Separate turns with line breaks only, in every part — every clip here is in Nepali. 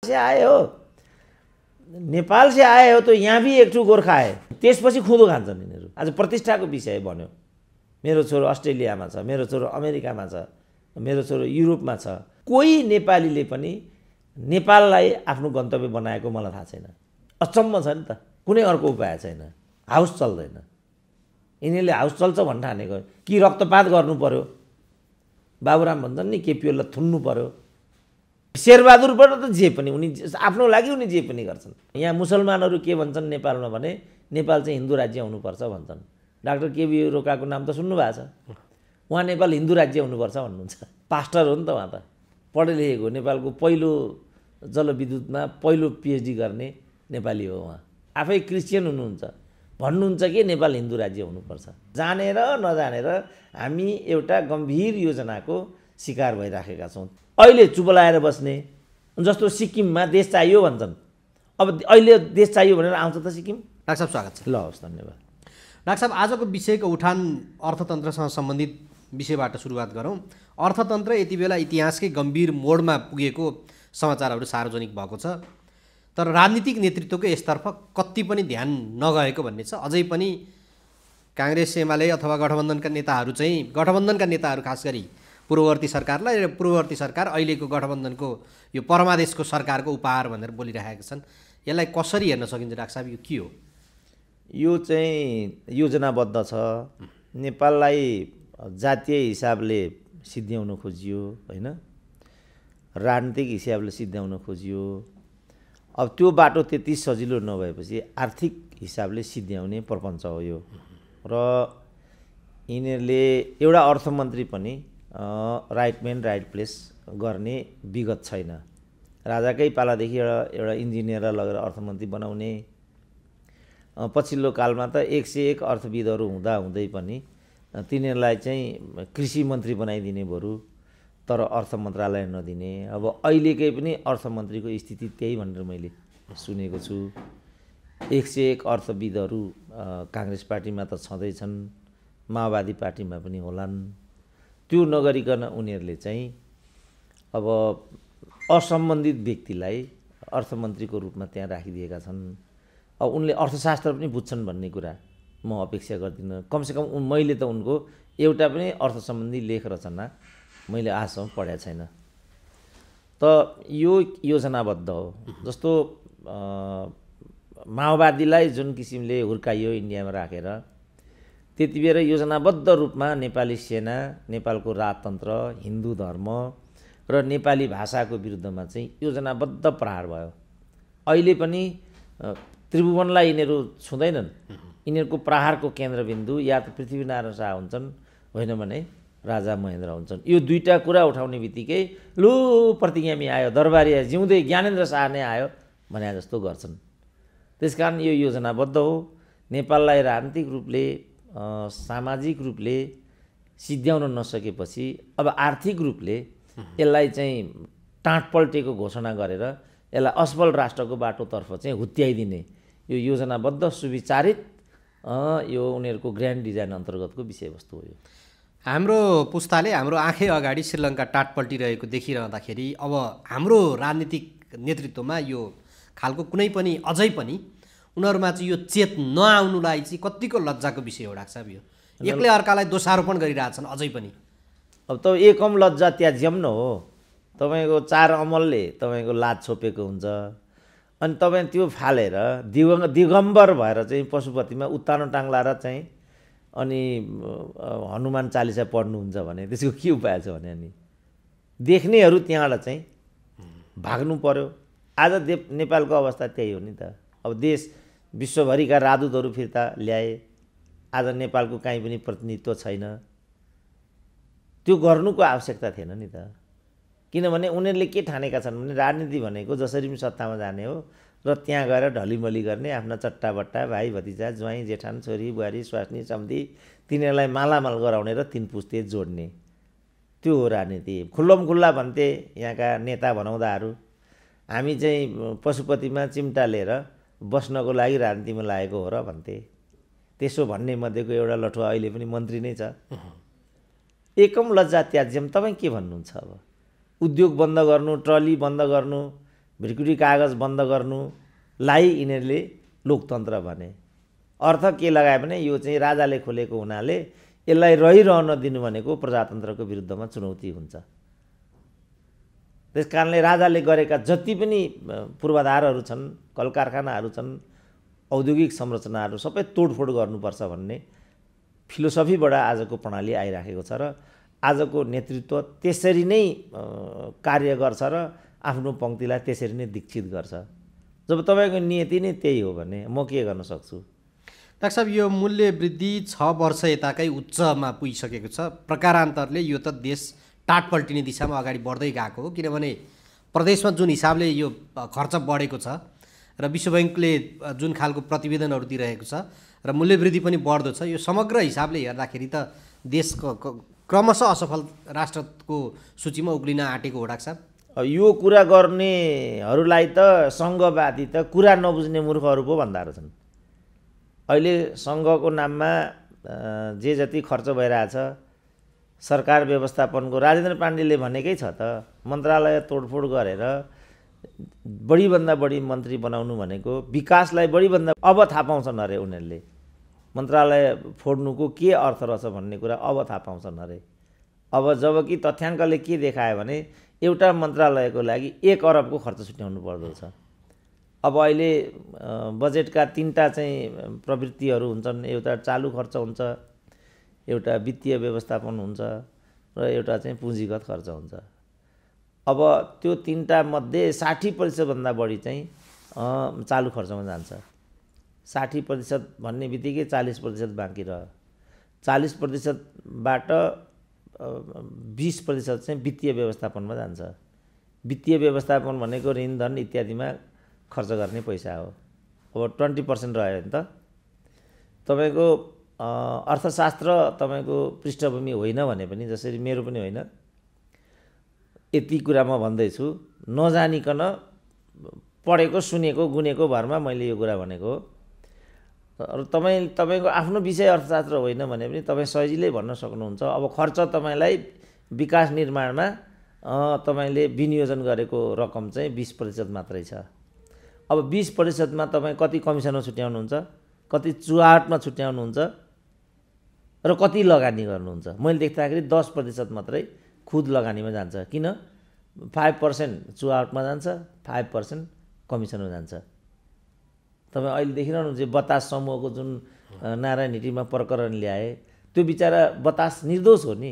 से आए हो, नेपाल से आए हो तो यहाँ भी एक ठू गोर्खा है, त्यसपछि खुँदो खान्छन् यिनीहरू। आज प्रतिष्ठाको विषय भन्यो, मेरो छोरो अस्ट्रेलियामा छ, मेरो छोरो अमेरिकामा छ, मेरो छोरो युरोपमा छ। कोही नेपालीले पनि नेपाललाई आफ्नो गन्तव्य बनाएको मलाई थाहा छैन। अचम्म छ नि त, कुनै अर्को उपाय छैन, हाउस चल्दैन। यिनीहरूले हाउस चल्छ भन्न ठानेको कि रक्तपात गर्नु पर्यो, बाबुराम भन्छन् नि केपिओलाई थुन्नु पर्यो। शेरबहादुरबाट त जे पनि उनी आफ्नो लागि उनी जे पनि गर्छन्। यहाँ मुसलमानहरू के भन्छन् नेपालमा भने नेपाल चाहिँ हिन्दू राज्य हुनुपर्छ भन्छन्। डाक्टर केबी रोकाको नाम त सुन्नु भएको छ, उहाँ नेपाल हिन्दू राज्य हुनुपर्छ भन्नुहुन्छ। पास्टर हो नि त उहाँ त, पढे लेखेको, नेपालको पहिलो जलविद्युतमा पहिलो पिएचडी गर्ने नेपाली हो उहाँ। आफै क्रिस्चियन हुनुहुन्छ, भन्नुहुन्छ कि नेपाल हिन्दू राज्य हुनुपर्छ। जानेर नजानेर हामी एउटा गम्भीर योजनाको शिकार भइराखेका छौँ। अहिले चुप लाएर बस्ने, जस्तो सिक्किममा देश चाहियो भन्छन्, अब अहिले देश चाहियो भनेर आउँछ त सिक्किम।
डाक्टर साहब स्वागत छ।
ल हस्, धन्यवाद।
डाक्टर साहब, आजको विषयको उठान अर्थतन्त्रसँग सम्बन्धित विषयबाट सुरुवात गरौँ। अर्थतन्त्र यति बेला इतिहासकै गम्भीर मोडमा पुगेको समाचारहरू सार्वजनिक भएको छ, तर राजनीतिक नेतृत्वको यसतर्फ कति पनि ध्यान नगएको भन्ने छ। अझै पनि काङ्ग्रेस एमाले अथवा गठबन्धनका नेताहरू खास गरी पूर्ववर्ती सरकारलाई र पूर्ववर्ती सरकार अहिलेको गठबन्धनको यो परमादेशको सरकारको उपहार भनेर बोलिरहेका छन्। यसलाई कसरी हेर्न सकिन्छ डाक्टर साहब, यो के हो?
यो चाहिँ योजनाबद्ध छ। नेपाललाई जातीय हिसाबले सिद्ध्याउन खोजियो होइन, राजनीतिक हिसाबले सिद्ध्याउन खोजियो। अब त्यो बाटो त्यति सजिलो नभएपछि आर्थिक हिसाबले सिद्ध्याउने प्रपञ्च हो यो। र यिनीहरूले एउटा अर्थमन्त्री पनि राइट म्यान राइट प्लेस गर्ने विगत छैन। राजाकै पालादेखि एउटा इन्जिनियरलाई लगेर अर्थमन्त्री बनाउने, पछिल्लो कालमा त 101 अर्थविदहरू हुँदै पनि तिनीहरूलाई चाहिँ कृषि मन्त्री बनाइदिने बरु, तर अर्थ मन्त्रालय नदिने। अब अहिलेकै पनि अर्थमन्त्रीको स्थिति त्यही भनेर मैले सुनेको छु। 101 अर्थविदहरू काङ्ग्रेस पार्टीमा त छँदैछन्, माओवादी पार्टीमा पनि होलान्। त्यो नगरिकन उनीहरूले चाहिँ अब असम्बन्धित व्यक्तिलाई अर्थमन्त्रीको रूपमा त्यहाँ राखिदिएका छन्। अब उनले अर्थशास्त्र पनि बुझ्छन् भन्ने कुरा म अपेक्षा गर्दिनँ। कमसेकम मैले त उनको एउटा पनि अर्थ सम्बन्धी लेख रचना मैले आजसम्म पढेको छैन। त यो योजनाबद्ध हो। जस्तो माओवादीलाई जुन किसिमले हुर्काइयो इन्डियामा राखेर, त्यति बेर योजनाबद्ध रूपमा नेपाली सेना, नेपालको राजतन्त्र, हिन्दू धर्म र नेपाली भाषाको विरुद्धमा चाहिँ योजनाबद्ध प्रहार भयो। अहिले पनि त्रिभुवनलाई यिनीहरू छुँदैनन्। यिनीहरूको प्रहारको केन्द्रबिन्दु या त पृथ्वीनारायण शाह हुन्छन्, होइन भने राजा महेन्द्र हुन्छन्। यो दुईटा कुरा उठाउने बित्तिकै लु प्रतिगामी आयो, दरबारी आयो, जिउँदै ज्ञानेन्द्र शाह नै आयो भने जस्तो गर्छन्। त्यसकारण यो योजनाबद्ध हो। नेपाललाई राजनीतिक रूपले सामाजिक रूपले सिद्ध्याउन नसकेपछि अब आर्थिक रूपले यसलाई चाहिँ टाँटपल्टेको घोषणा गरेर यसलाई असफल राष्ट्रको बाटोतर्फ चाहिँ हुत्याइदिने यो योजनाबद्ध सुविचारित यो उनीहरूको ग्रान्ड डिजाइन अन्तर्गतको विषयवस्तु हो। यो
हाम्रो पुस्ताले हाम्रो आँखै अगाडि श्रीलङ्का टाटपल्टिरहेको देखिरहँदाखेरि अब हाम्रो राजनीतिक नेतृत्वमा यो खालको कुनै पनि अझै पनि उनीहरूमा चाहिँ यो चेत नआउनुलाई चाहिँ कतिको लज्जाको विषय हो डाक्टर साहब? यो एक्लै अर्कालाई दोषारोपण गरिरहेछन् अझै पनि।
अब त एकम लज्जा त्याज्यम न हो। तपाईँको 4 अमलले तपाईँको लाज छोपेको हुन्छ, अनि तपाईँ त्यो फालेर दिगम्बर भएर चाहिँ पशुपतिमा उत्तानो टाङ्लाएर चाहिँ अनि हनुमान चालिसा पढ्नुहुन्छ भने त्यसको के उपाय छ भने अनि देख्नेहरू त्यहाँबाट चाहिँ भाग्नु पर्यो। आज नेपालको अवस्था त्यही हो नि त। अब देश विश्वभरिका राजदूतहरू फिर्ता ल्याए, आज नेपालको काहीँ पनि प्रतिनिधित्व छैन। त्यो गर्नुको आवश्यकता थिएन नि त, किनभने उनीहरूले के ठानेका छन् भने राजनीति भनेको जसरी पनि सत्तामा जाने हो र त्यहाँ गएर ढलिमली गर्ने, आफ्ना चट्टाबट्टा भाइ भतिजा ज्वाइँ जेठान छोरी बुहारी स्वास्नी सम्धी तिनीहरूलाई मालामाल गराउने र 3 पुस्ते जोड्ने, त्यो हो राजनीति। खुल्लमखुल्ला भन्थे यहाँका नेता भनाउँदाहरू, हामी चाहिँ पशुपतिमा चिम्टा लिएर बस्नको लागि राजनीतिमा लागेको हो र भन्थे। त्यसो भन्ने मध्येको एउटा लठुवा अहिले पनि मन्त्री नै छ। एकम लज्जा त्याज्यम। तपाईँ के भन्नुहुन्छ? अब उद्योग बन्द गर्नु, ट्रली बन्द गर्नु, भ्रिकुटी कागज बन्द गर्नुलाई यिनीहरूले लोकतन्त्र भने। अर्थ के लगाए भने यो चाहिँ राजाले खोलेको हुनाले यसलाई रहिरहन दिनु भनेको प्रजातन्त्रको विरुद्धमा चुनौती हुन्छ। त्यस कारणले राजाले गरेका जति पनि पूर्वाधारहरू छन्, कल कारखानाहरू छन्, औद्योगिक संरचनाहरू सबै तोडफोड गर्नुपर्छ भन्ने फिलोसफीबाट आजको प्रणाली आइराखेको छ र आजको नेतृत्व त्यसरी नै कार्य गर्छ र आफ्नो पङ्क्तिलाई त्यसरी नै दीक्षित गर्छ। जब तपाईँको नियति नै त्यही हो भने म के गर्न सक्छु?
डाक्टर साहब, यो मूल्य वृद्धि 6 वर्ष यताकै उच्चमा पुगिसकेको छ। प्रकारान्तरले यो त देश टाट पल्टिने दिशामा अगाडि बढ्दै गएको हो, किनभने प्रदेशमा जुन हिसाबले यो खर्च बढेको छ र विश्व ब्याङ्कले जुन खालको प्रतिवेदनहरू दिइरहेको छ र मूल्यवृद्धि पनि बढ्दो छ, यो समग्र हिसाबले हेर्दाखेरि त देशको क्रमशः असफल राष्ट्रको सूचीमा उक्लिन आँटेको हो। डाक्टर साहब,
यो कुरा गर्नेहरूलाई त सङ्घवादी त कुरा नबुझ्ने मूर्खहरू पो भन्दा रहेछन्। अहिले सङ्घको नाममा जे जति खर्च भइरहेछ, सरकार व्यवस्थापनको राजेन्द्र पाण्डेले भनेकै छ त, मन्त्रालय तोडफोड गरेर बढीभन्दा बढी मन्त्री बनाउनु भनेको विकासलाई बढीभन्दा अब थाहा पाउँछन् अरे उनीहरूले। मन्त्रालय फोड्नुको के अर्थ रहेछ भन्ने कुरा अब थाहा पाउँछन् अरे। अब जबकि तथ्याङ्कले के देखायो भने एउटा मन्त्रालयको लागि 1 अरबको खर्च छुट्याउनु पर्दो छ। अब अहिले बजेटका 3टा चाहिँ प्रवृत्तिहरू हुन्छन्, एउटा चालु खर्च हुन्छ, एउटा वित्तीय व्यवस्थापन हुन्छ र एउटा चाहिँ पुँजीगत खर्च हुन्छ। अब त्यो 3टा मध्ये 60% भन्दा बढी चाहिँ चालु खर्चमा जान्छ। 60% भन्ने बित्तिकै 40% बाँकी रह्यो। 40%बाट 20% चाहिँ वित्तीय व्यवस्थापनमा जान्छ। वित्तीय व्यवस्थापन भनेको ऋण धन इत्यादिमा खर्च गर्ने पैसा हो। अब 20% रह्यो नि त। तपाईँको अर्थशास्त्र तपाईँको पृष्ठभूमि होइन भने पनि, जसरी मेरो पनि होइन, यति कुरा म भन्दैछु, नजानिकन पढेको सुनेको गुनेको भरमा मैले यो कुरा भनेको हो। र तपाईँको आफ्नो विषय अर्थशास्त्र होइन भने पनि तपाईँ सजिलै भन्न सक्नुहुन्छ। अब खर्च तपाईँलाई विकास निर्माणमा तपाईँले विनियोजन गरेको रकम चाहिँ 20% मात्रै छ। अब 20%मा तपाईँ कति कमिसनमा छुट्याउनुहुन्छ, कति चुहाटमा छुट्याउनुहुन्छ र कति लगानी गर्नुहुन्छ? मैले देख्दाखेरि 10% मात्रै खुद लगानीमा जान्छ। किन? 5% चुहाटमा जान्छ, 5% कमिसनमा जान्छ। तपाईँ अहिले देखिरहनुहुन्छ बतास समूहको जुन नारायण हिटीमा प्रकरण ल्याए, त्यो बिचरा बतास निर्दोष हो नि,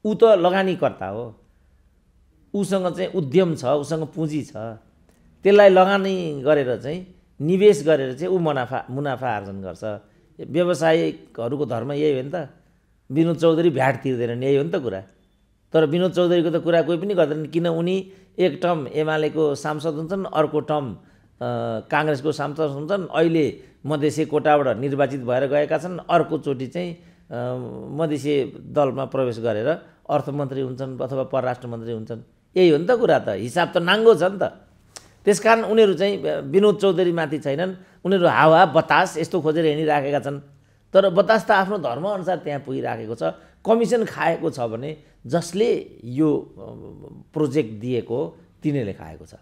ऊ त लगानीकर्ता हो, उसँग चाहिँ उद्यम छ, उसँग पुँजी छ, त्यसलाई लगानी गरेर चाहिँ निवेश गरेर चाहिँ ऊ मुनाफा आर्जन गर्छ। व्यवसायिकहरूको धर्म यही हो नि त। विनोद चौधरी भ्याट तिर्दैनन्, यही हो नि त कुरा। तर विनोद चौधरीको त कुरा कोही पनि गर्दैन, किन उनी एक टर्म एमालेको सांसद हुन्छन्, अर्को टर्म काङ्ग्रेसको सांसद हुन्छन्, अहिले मधेसी कोटाबाट निर्वाचित भएर गएका छन्, अर्कोचोटि चाहिँ मधेसी दलमा प्रवेश गरेर अर्थमन्त्री हुन्छन् अथवा परराष्ट्र मन्त्री हुन्छन्। यही हो नि त कुरा त, हिसाब त नाङ्गो छ नि त। त्यसकारण उनीहरू चाहिँ विनोद चौधरीमाथि छैनन्, उनीहरू हावा बतास यस्तो खोजेर हिँडिराखेका छन्। तर बतास त आफ्नो धर्मअनुसार त्यहाँ पुगिराखेको छ। कमिसन खाएको छ भने जसले यो प्रोजेक्ट दिएको तिनीहरूले खाएको छ।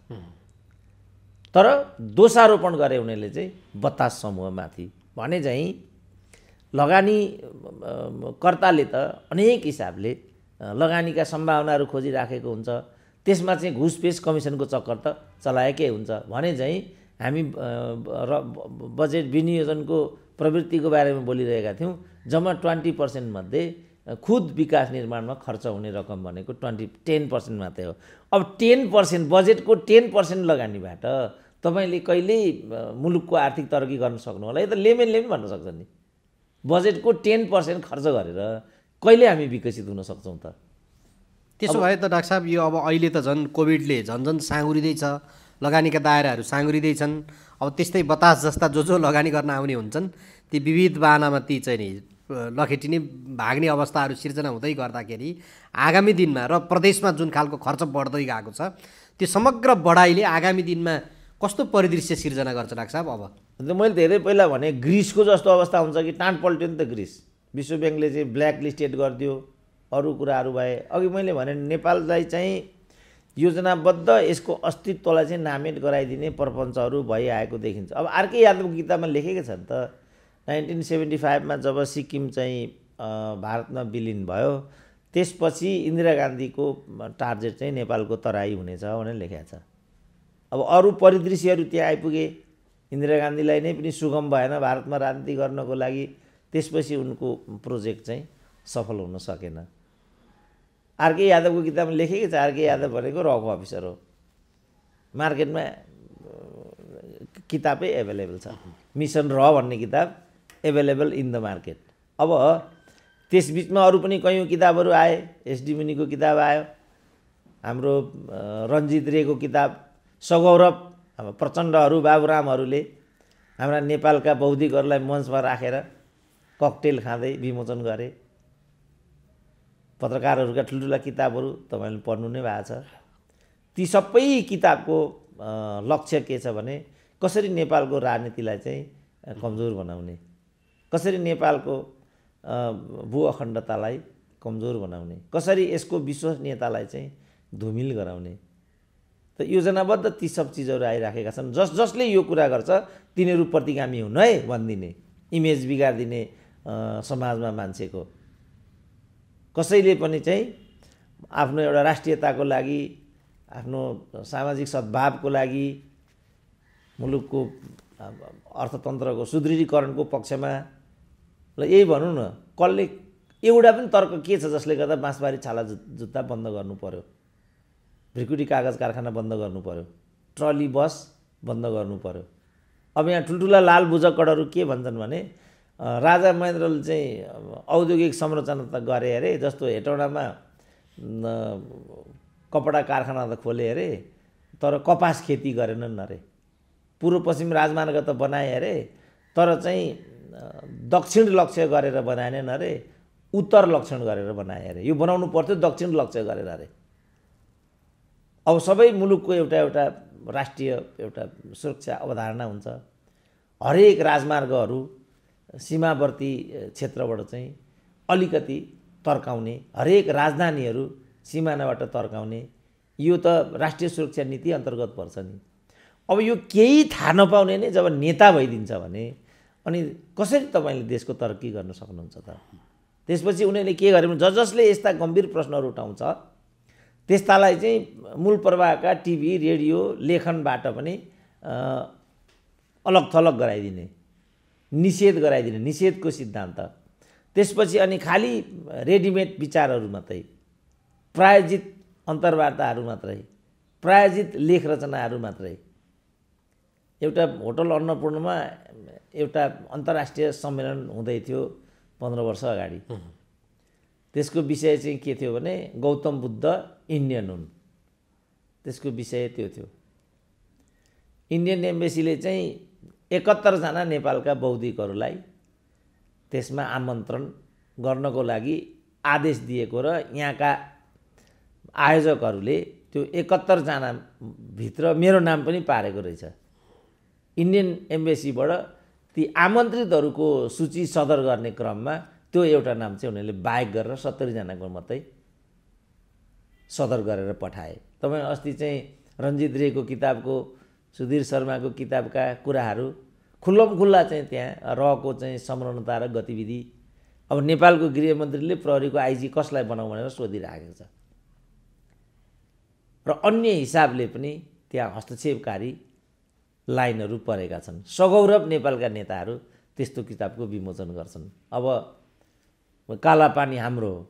तर दोषारोपण गरे उनीहरूले चाहिँ बतास समूहमाथि भने चाहिँ लगानी कर्ताले त अनेक हिसाबले लगानीका सम्भावनाहरू खोजिराखेको हुन्छ। त्यसमा चाहिँ घुसपेस कमिसनको चक्कर त चलाएकै हुन्छ। भने चाहिँ हामी बजेट विनियोजनको प्रवृत्तिको बारेमा बोलिरहेका थियौँ। जम्मा 20% मध्ये खुद विकास निर्माणमा खर्च हुने रकम भनेको 10% मात्रै हो। अब 10% बजेटको 10% लगानीबाट तपाईँले कहिल्यै मुलुकको आर्थिक तरक्की गर्न सक्नु होला? यो त लेमेनले पनि भन्न सक्छ नि। बजेटको 10% खर्च गरेर कहिले हामी विकसित हुन सक्छौँ त?
त्यसो भए त डाक्टर साहब, यो अब अहिले त झन् कोभिडले झन् साँगुरिँदैछ, लगानीका दायराहरू साँगुरिँदैछन्। अब त्यस्तै बतास जस्ता जो लगानी गर्न आउने हुन्छन्, ती विविध बाहनामा ती चाहिँ नि लखेटिने भाग्ने अवस्थाहरू सिर्जना हुँदै गर्दाखेरि आगामी दिनमा र प्रदेशमा जुन खालको खर्च बढ्दै गएको छ, त्यो समग्र बढाइले आगामी दिनमा कस्तो परिदृश्य सिर्जना गर्छ डाक्टर साहब? अब
मैले धेरै पहिला भने ग्रिसको जस्तो अवस्था हुन्छ कि टाँट पल्ट्यो नि त ग्रिस। विश्व ब्याङ्कले चाहिँ ब्ल्याक लिस्टेड गरिदियो, अरू कुराहरू भए। अघि मैले भने नेपाललाई चाहिँ योजनाबद्ध यसको अस्तित्वलाई चाहिँ नामेट गराइदिने प्रपञ्चहरू भइआएको देखिन्छ। अब आरके यादवको किताबमा लेखेकै छ नि त 1975 जब सिक्किम चाहिँ भारतमा विलिन भयो त्यसपछि इन्दिरा गान्धीको टार्गेट चाहिँ नेपालको तराई हुनेछ भनेर लेखेको छ। अब अरू परिदृश्यहरू त्यहाँ आइपुगे, इन्दिरा गान्धीलाई नै पनि सुगम भएन भारतमा राजनीति गर्नको लागि, त्यसपछि उनको प्रोजेक्ट चाहिँ सफल हुन सकेन। आरके यादवको किताबमा लेखेकै छ, आरके यादव भनेको रक अफिसर हो, मार्केटमा किताबै एभाइलेबल छ, मिसन र भन्ने किताब एभाइलेबल इन द मार्केट। अब त्यसबिचमा अरू पनि कयौँ किताबहरू आए, एसडी मुनिको किताब आयो, हाम्रो रञ्जित रेको किताब, सगौरव अब प्रचण्डहरू बाबुरामहरूले हाम्रा नेपालका बौद्धिकहरूलाई मञ्चमा राखेर ककटेल खाँदै विमोचन गरे। पत्रकारहरूका ठुल्ठुला किताबहरू तपाईँले पढ्नु नै भएको छ। ती सबै किताबको लक्ष्य के छ भने कसरी नेपालको राजनीतिलाई चाहिँ कमजोर बनाउने, कसरी नेपालको भू अखण्डतालाई कमजोर बनाउने, कसरी यसको विश्वसनीयतालाई चाहिँ धुमिल गराउने। त योजनाबद्ध ती सब चिजहरू आइराखेका छन्। जसले यो कुरा गर्छ तिनीहरू प्रतिगामी हुन् है भनिदिने, इमेज बिगारिदिने समाजमा मान्छेको। कसैले पनि चाहिँ आफ्नो एउटा राष्ट्रियताको लागि, आफ्नो सामाजिक सद्भावको लागि, मुलुकको अर्थतन्त्रको सुदृढीकरणको पक्षमा ल यही भनौँ न, कसले एउटा पनि तर्क के छ जसले गर्दा बाँसबारी छाला जुत्ता बन्द गर्नु पर्यो, भ्रिकुटी कागज कारखाना बन्द गर्नु पर्यो, ट्रली बस बन्द गर्नु पर्यो। अब यहाँ ठुल्ठुला लाल बुझकडहरू के भन्छन् भने राजा महेन्द्रले चाहिँ औद्योगिक संरचना त गरे अरे, जस्तो हेटौडामा कपडा कारखाना त खोले अरे, तर कपास खेती गरेनन् अरे। पूर्व पश्चिम राजमार्ग त बनाए अरे, तर चाहिँ दक्षिण लक्ष्य गरेर बनाएनन् अरे, उत्तर लक्षण गरेर बनाए अरे। यो बनाउनु पर्थ्यो दक्षिण लक्ष्य गरेर अरे। अब सबै मुलुकको एउटा एउटा राष्ट्रिय एउटा सुरक्षा अवधारणा हुन्छ। हरेक राजमार्गहरू सीमावर्ती क्षेत्रबाट चाहिँ अलिकति तर्काउने, हरेक राजधानीहरू सिमानाबाट तर्काउने, यो त राष्ट्रिय सुरक्षा नीति अन्तर्गत पर्छ नि। अब यो केही थाहा नपाउने नै जब नेता भइदिन्छ भने अनि कसरी तपाईँले देशको तरक्की गर्न सक्नुहुन्छ त? त्यसपछि उनीहरूले के गरे भने जसले यस्ता गम्भीर प्रश्नहरू उठाउँछ त्यस्तालाई चाहिँ मूल प्रवाहका टिभी रेडियो लेखनबाट पनि अलग थलग गराइदिने, निषेध गराइदिने, निषेधको सिद्धान्त। त्यसपछि अनि खालि रेडिमेड विचारहरू मात्रै, प्रायोजित अन्तर्वार्ताहरू मात्रै, प्रायोजित लेख रचनाहरू मात्रै। एउटा होटल अन्नपूर्णमा एउटा अन्तर्राष्ट्रिय सम्मेलन हुँदै थियो 15 वर्ष अगाडि। त्यसको विषय चाहिँ के थियो भने गौतम बुद्ध इन्डियन हुन्, त्यसको विषय त्यो थियो। इन्डियन एम्बेसीले चाहिँ 71 जना नेपालका बौद्धिकहरूलाई त्यसमा आमन्त्रण गर्नको लागि आदेश दिएको र यहाँका आयोजकहरूले त्यो 71 जना भित्र मेरो नाम पनि पारेको रहेछ। इन्डियन एम्बेसीबाट ती आमन्त्रितहरूको सूची सदर गर्ने क्रममा त्यो एउटा नाम चाहिँ उनीहरूले बाहेक गरेर 70 जनाको मात्रै सदर गरेर पठाए। तपाईँ अस्ति चाहिँ रञ्जित रेको किताबको, सुधीर शर्माको किताबका कुराहरू खुल्लमखुल्ला चाहिँ त्यहाँ रहको चाहिँ संलग्नता र गतिविधि। अब नेपालको गृहमन्त्रीले प्रहरीको आइजी कसलाई बनाऊ भनेर सोधिराखेको छ र अन्य हिसाबले पनि त्यहाँ हस्तक्षेपकारी लाइनहरू परेका छन्। सगौरव नेपालका नेताहरू त्यस्तो किताबको विमोचन गर्छन्। अब काला पानी हाम्रो हो,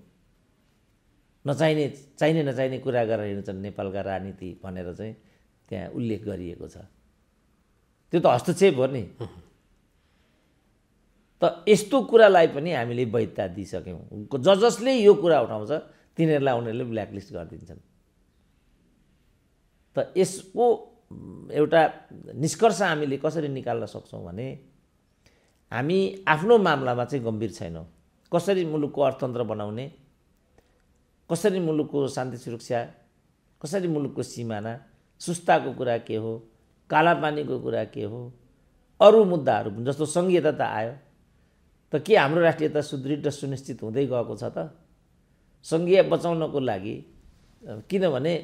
चाहिने नचाहिने कुरा गरेर हिँड्छन् नेपालका राजनीति भनेर चाहिँ त्यहाँ उल्लेख गरिएको छ। त्यो त हस्तक्षेप हो नि। त यस्तो कुरालाई पनि हामीले वैधता दिइसक्यौँ। जसले यो कुरा उठाउँछ तिनीहरूलाई उनीहरूले ब्ल्याकलिस्ट गरिदिन्छन्। त यसको एउटा निष्कर्ष हामीले कसरी निकाल्न सक्छौँ भने हामी आफ्नो मामलामा चाहिँ गम्भीर छैनौँ। कसरी मुलुकको अर्थतन्त्र बनाउने, कसरी मुलुकको शान्ति सुरक्षा, कसरी मुलुकको सिमाना, सुस्ताको कुरा के हो, कालापानीको कुरा के हो, अरू मुद्दाहरू जस्तो सङ्घीयता त आयो। त के हाम्रो राष्ट्रियता सुदृढ र सुनिश्चित हुँदै गएको छ त? सङ्घीय बचाउनको लागि, किनभने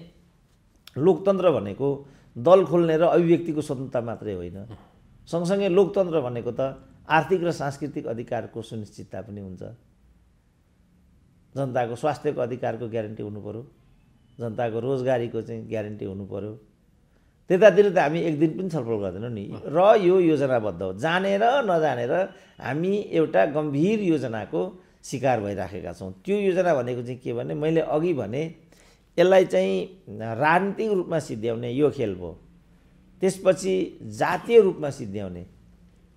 लोकतन्त्र भनेको दल खोल्ने र अभिव्यक्तिको स्वतन्त्रता मात्रै होइन, सँगसँगै लोकतन्त्र भनेको त आर्थिक र सांस्कृतिक अधिकारको सुनिश्चितता पनि हुन्छ। जनताको स्वास्थ्यको अधिकारको ग्यारेन्टी हुनु पर्यो, जनताको रोजगारीको चाहिँ ग्यारेन्टी हुनु पर्यो। त्यतातिर त हामी एक दिन पनि छलफल गर्दैनौँ नि। र यो योजनाबद्ध हो, जानेर नजानेर हामी एउटा गम्भीर योजनाको शिकार भइराखेका छौँ। त्यो योजना भनेको चाहिँ के भने, मैले अघि भने यसलाई चाहिँ राजनीतिक रूपमा सिद्ध्याउने यो खेल भयो। त्यसपछि जातीय रूपमा सिद्ध्याउने,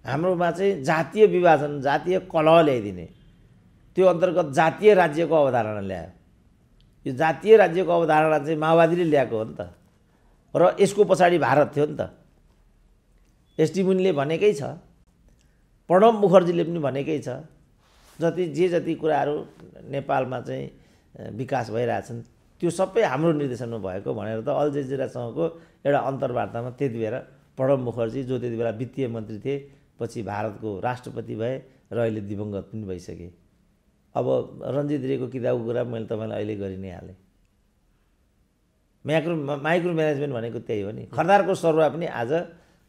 हाम्रोमा चाहिँ जातीय विभाजन, जातीय कलह ल्याइदिने, त्यो अन्तर्गत जातीय राज्यको अवधारणा ल्यायो। यो जातीय राज्यको अवधारणा चाहिँ माओवादीले ल्याएको हो नि त, र यसको पछाडि भारत थियो नि त। एसडी मुनिले भनेकै छ, प्रणब मुखर्जीले पनि भनेकै छ, जति कुराहरू नेपालमा चाहिँ विकास भइरहेछन् त्यो सबै हाम्रो निर्देशनमा भएको भनेर त अल जजिरासँगको एउटा अन्तर्वार्तामा त्यति बेला प्रणब मुखर्जी, जो त्यति बेला वित्तीय मन्त्री थिए, पछि भारतको राष्ट्रपति भए र अहिले दिवंगत पनि भइसके। अब रञ्जित रेको किताबको कुरा मैले तपाईँलाई अहिले गरि नै हालेँ। माइक्रो म्यानेजमेन्ट भनेको त्यही हो नि। खरदारको सरुवा पनि आज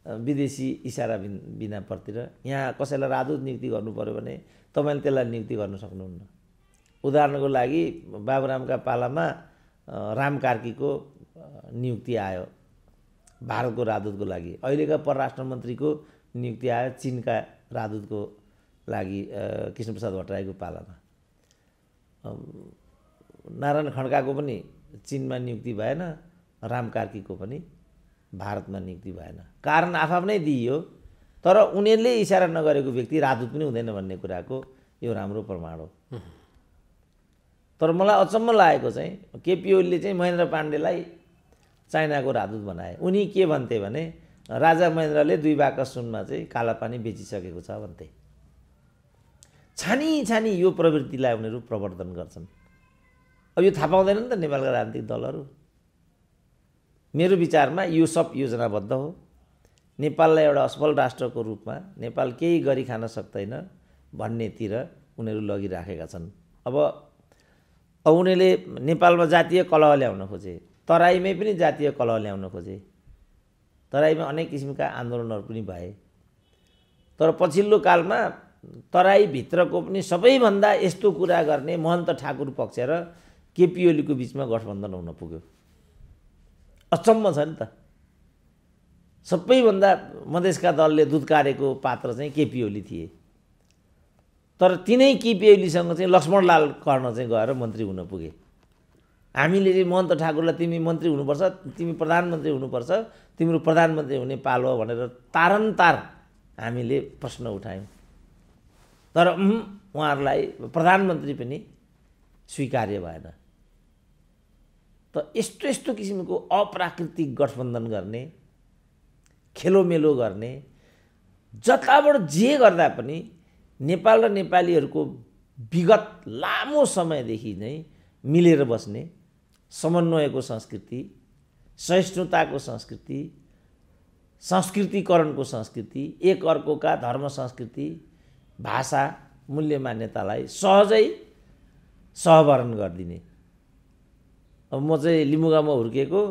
विदेशी इसारा बिनाप्रतिर, यहाँ कसैलाई राजदूत नियुक्ति गर्नु पर्यो भने तपाईँले त्यसलाई नियुक्ति गर्न सक्नुहुन्न। उदाहरणको लागि बाबुरामका पालामा राम कार्कीको नियुक्ति आयो भारतको राजदूतको लागि, अहिलेका परराष्ट्र मन्त्रीको नियुक्ति आयो चीनका राजदूतको लागि कृष्णप्रसाद भट्टराईको पालामा। नारायण खड्काको पनि चीनमा नियुक्ति भएन, राम कार्कीको पनि भारतमा नियुक्ति भएन। कारण आफ्नै दिइयो, तर उनीहरूले इसारा नगरेको व्यक्ति राजदूत पनि हुँदैन भन्ने कुराको यो राम्रो प्रमाण हो। तर मलाई अचम्म लागेको चाहिँ केपी ओलीले चाहिँ महेन्द्र पाण्डेलाई चाइनाको राजदूत बनाए। उनी के भन्थे भने राजा महेन्द्रले 2 बाकस सुनमा चाहिँ कालापानी बेचिसकेको छ भन्थे। छानी छानी यो प्रवृत्तिलाई उनीहरू प्रवर्धन गर्छन्। अब यो थाहा पाउँदैन नि त नेपालका राजनीतिक दलहरू। मेरो विचारमा यो सब योजनाबद्ध हो। नेपाललाई एउटा असफल राष्ट्रको रूपमा नेपाल केही गरी खान सक्दैन भन्नेतिर उनीहरू लगिराखेका छन्। अब उनीहरूले नेपालमा जातीय कलह ल्याउन खोजे, तराईमै पनि जातीय कलह ल्याउन खोजे, तराईमा अनेक किसिमका आन्दोलनहरू पनि भए। तर पछिल्लो कालमा तराईभित्रको पनि सबैभन्दा यस्तो कुरा गर्ने महन्त ठाकुर पक्ष र केपी ओलीको बिचमा गठबन्धन हुन पुग्यो। अचम्म छ नि त। सबैभन्दा मधेसका दलले दुधकारेको पात्र चाहिँ केपी ओली थिए, तर तिनै केपी ओलीसँग चाहिँ लक्ष्मणलाल कर्ण चाहिँ गएर मन्त्री हुन पुगे। हामीले चाहिँ महन्त ठाकुरलाई तिमी मन्त्री हुनुपर्छ, तिमी प्रधानमन्त्री हुनुपर्छ, तिम्रो प्रधानमन्त्री हुने पालो भनेर तारन्तार हामीले प्रश्न उठायौँ। तर उहाँहरूलाई प्रधानमन्त्री पनि स्वीकार्य भएन। त यस्तो यस्तो किसिमको अप्राकृतिक गठबन्धन गर्ने, खेलोमेलो गर्ने, जताबाट जे गर्दा पनि नेपाल र नेपालीहरूको विगत लामो समयदेखि नै मिलेर बस्ने समन्वयको संस्कृति, सहिष्णुताको संस्कृति, संस्कृतिकरणको संस्कृति, एक अर्कोका धर्म संस्कृति, भाषा, मूल्य मान्यतालाई सहजै सहभरण गरिदिने। अब म चाहिँ लिम्बुगाउँमा हुर्किएको,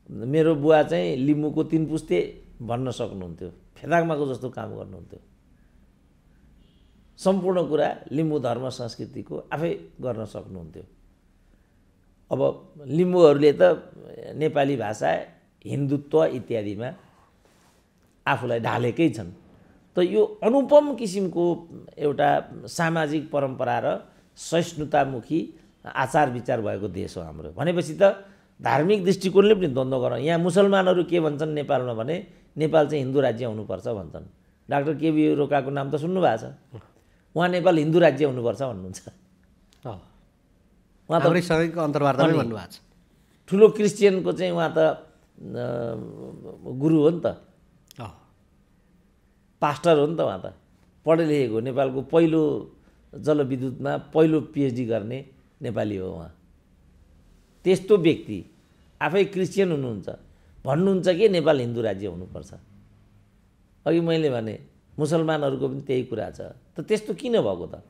मेरो बुवा चाहिँ लिम्बूको 3 पुस्ते भन्न सक्नुहुन्थ्यो, फेदाङमाको जस्तो काम गर्नुहुन्थ्यो। सम्पूर्ण कुरा लिम्बू धर्म संस्कृतिको आफै गर्न सक्नुहुन्थ्यो। अब लिम्बूहरूले त नेपाली भाषा, हिन्दुत्व इत्यादिमा आफूलाई ढालेकै छन्। त यो अनुपम किसिमको एउटा सामाजिक परम्परा र सहिष्णुतामुखी आचार विचार भएको देश हो हाम्रो। भनेपछि त धार्मिक दृष्टिकोणले पनि द्वन्द्व गर। यहाँ मुसलमानहरू के भन्छन् नेपालमा भने नेपाल चाहिँ हिन्दू राज्य हुनुपर्छ भन्छन्। डाक्टर केबी रोकाको नाम त सुन्नुभएको छ। उहाँ नेपाल हिन्दू राज्य हुनुपर्छ भन्नुहुन्छ।
उहाँ त सबैको अन्तर्वार्तामै भन्नुभएको छ।
ठुलो क्रिस्चियनको चाहिँ उहाँ त गुरु हो नि त, पास्टर हो नि त। उहाँ त पढे लेखेको, नेपालको पहिलो जलविद्युतमा पहिलो पिएचडी गर्ने नेपाली हो उहाँ। त्यस्तो व्यक्ति आफै क्रिस्चियन हुनुहुन्छ, भन्नुहुन्छ कि नेपाल हिन्दू राज्य हुनुपर्छ। अघि मैले भने मुसलमानहरूको पनि त्यही कुरा छ। त त्यस्तो किन भएको त?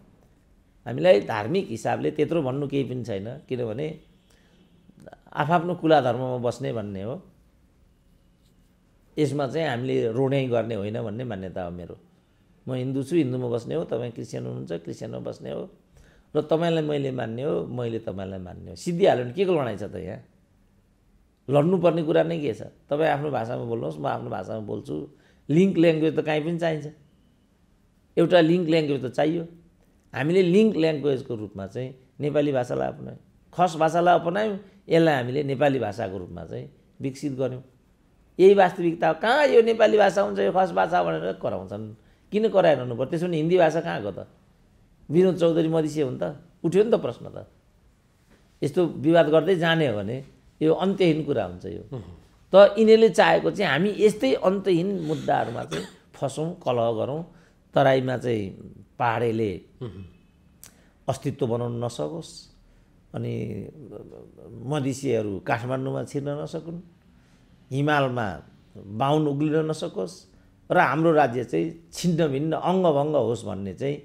हामीलाई धार्मिक हिसाबले त्यत्रो भन्नु केही पनि छैन, किनभने आफआफ्नो कुला धर्ममा बस्ने भन्ने हो। यसमा चाहिँ हामीले रोड्याइ गर्ने होइन भन्ने मान्यता हो मेरो। म हिन्दू छु, हिन्दूमा बस्ने हो, तपाईँ क्रिस्चियन हुनुहुन्छ, क्रिस्चियनमा बस्ने हो, र तपाईँलाई मैले मान्ने हो, मैले तपाईँलाई मान्ने हो। सिद्धिहाल्यो भने के को लडाइँ छ त यहाँ? लड्नुपर्ने कुरा नै के छ? तपाईँ आफ्नो भाषामा बोल्नुहोस्, म आफ्नो भाषामा बोल्छु। लिङ्क ल्याङ्ग्वेज त कहीँ पनि चाहिन्छ, एउटा लिङ्क ल्याङ्ग्वेज त चाहियो। हामीले लिङ्क ल्याङ्ग्वेजको रूपमा चाहिँ नेपाली भाषालाई अपनायौँ, खस भाषालाई अपनायौँ, यसलाई हामीले नेपाली भाषाको रूपमा चाहिँ विकसित गऱ्यौँ। यही वास्तविकता हो। कहाँ यो नेपाली भाषा हुन्छ, यो खस भाषा भनेर कराउँछन्। किन कराइरहनु पर्यो? त्यसो भने हिन्दी भाषा कहाँ गयो त? विनोद चौधरी मधेसी हो नि त, उठ्यो नि त प्रश्न त। यस्तो विवाद गर्दै जाने हो भने यो अन्त्यहीन कुरा हुन्छ यो। त यिनीहरूले चाहेको चाहिँ हामी यस्तै अन्त्यहीन मुद्दाहरूमा चाहिँ फसौँ, कलह गरौँ, तराईमा चाहिँ पहाडेले अस्तित्व बनाउन नसकोस्, अनि मधेसीहरू काठमाडौँमा छिर्न नसकुन्, हिमालमा बाहुन उग्लिन नसकोस्, र हाम्रो राज्य चाहिँ छिन्न भिन्न अङ्गभङ्ग होस् भन्ने चाहिँ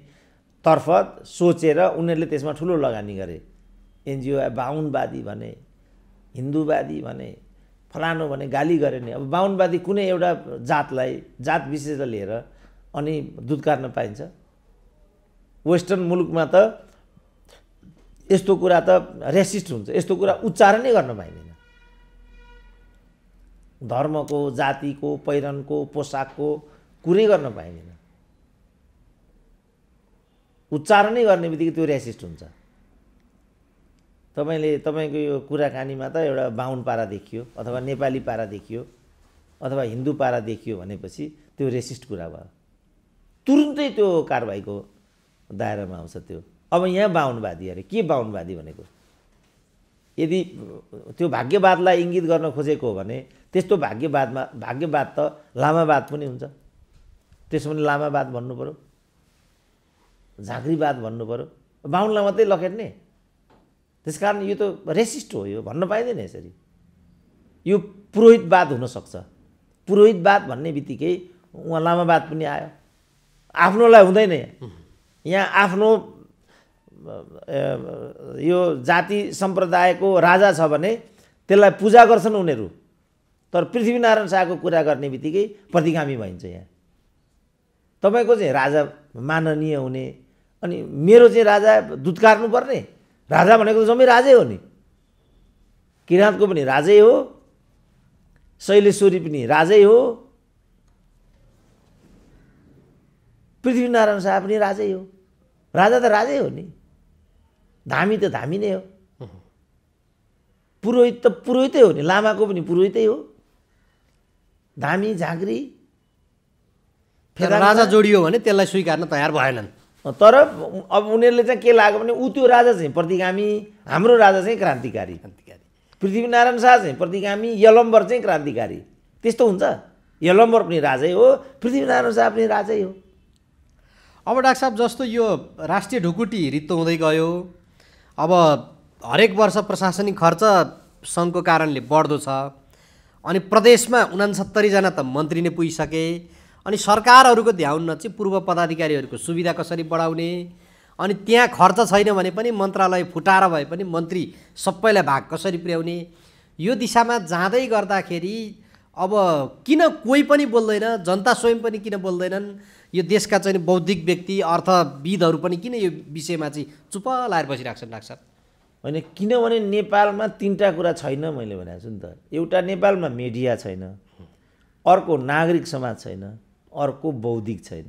तर्फ सोचेर उनीहरूले त्यसमा ठुलो लगानी गरे। एनजिओ बाहुनवादी भने, हिन्दूवादी भने, फलानु भने गाली गरे नि। अब बाहुनवादी कुनै एउटा जातलाई, जात विशेषलाई लिएर अनि दुत्कार्न पाइन्छ? वेस्टर्न मुलुकमा त यस्तो कुरा त रेसिस्ट हुन्छ, यस्तो कुरा उच्चारणै गर्न पाइँदैन। धर्मको, जातिको, पहिरनको, पोसाकको कुरै गर्न पाइँदैन। उच्चारणै गर्ने बित्तिकै त्यो रेसिस्ट हुन्छ। तपाईँको यो कुराकानीमा त एउटा बाहुन पारा देखियो, अथवा नेपाली पारा देखियो, अथवा हिन्दू पारा देखियो भनेपछि त्यो रेसिस्ट कुरा भयो, तुरुन्तै त्यो कारबाहीको दायरामा आउँछ त्यो। अब यहाँ बाहुनवादी अरे के बाहुनवादी भनेको? यदि त्यो भाग्यवादलाई इङ्गित गर्न खोजेको हो भने त्यस्तो भाग्यवाद त लामावाद पनि हुन्छ। त्यसो भने लामावाद भन्नु पऱ्यो, झाँक्रीवाद भन्नु पऱ्यो, बाहुनलाई मात्रै लखेट्ने। त्यसकारण यो त रेसिस्ट हो, यो भन्न पाइँदैन यसरी। यो पुरोहितवाद हुनसक्छ। पुरोहितवाद भन्ने बित्तिकै उहाँ लामावाद पनि आयो। आफ्नोलाई हुँदैन यहाँ। आफ्नो यो जाति सम्प्रदायको राजा छ भने त्यसलाई पूजा गर्छन् उनीहरू, तर पृथ्वीनारायण शाहको कुरा गर्ने बित्तिकै प्रतिगामी भइन्छ यहाँ। तपाईँको चाहिँ राजा माननीय हुने, अनि मेरो चाहिँ राजा दुत्कार्नु पर्ने? राजा भनेको त जम्मै राजै हो नि। किराँतको पनि राजै हो, शैलेश्वरी पनि राजै हो, पृथ्वीनारायण शाह पनि राजै हो। राजा त राजै हो नि, धामी त धामी नै हो, पुरोहित त पुरोहितै हो नि, लामाको पनि पुरोहितै हो, धामी झाँक्री
फेरि राजा जोडियो भने त्यसलाई स्वीकार्न तयार भएनन्।
तर अब उनीहरूले चाहिँ के लाग्यो भने ऊ त्यो राजा चाहिँ प्रतिगामी, हाम्रो राजा चाहिँ क्रान्तिकारी, पृथ्वीनारायण शाह चाहिँ प्रतिगामी, यलम्बर चाहिँ क्रान्तिकारी। त्यस्तो हुन्छ? यलम्बर पनि राजै हो, पृथ्वीनारायण शाह पनि राजै हो।
अब डाक्टर साहब, जस्तो यो राष्ट्रिय ढुकुटी रित्तो हुँदै गयो, अब हरेक वर्ष प्रशासनिक खर्च सङ्घको कारणले बढ्दो छ, अनि प्रदेशमा 69 जना त मन्त्री नै पुगिसके, अनि सरकारहरूको ध्यान चाहिँ पूर्व पदाधिकारीहरूको सुविधा कसरी बढाउने, अनि त्यहाँ खर्च छैन भने पनि मन्त्रालय फुटाएर भए पनि मन्त्री सबैलाई भाग कसरी पुर्याउने, यो दिशामा जाँदै गर्दाखेरि अब किन कोही पनि बोल्दैन, जनता स्वयं पनि किन बोल्दैनन्, यो देशका चाहिँ बौद्धिक व्यक्ति, अर्थविदहरू पनि किन यो विषयमा चाहिँ चुप लाएर बसिरहेको छन् डाक्टर साहब?
होइन, किनभने नेपालमा तीनटा कुरा छैन मैले भनेको छु नि त। एउटा नेपालमा मिडिया छैन, अर्को नागरिक समाज छैन, अर्को बौद्धिक छैन।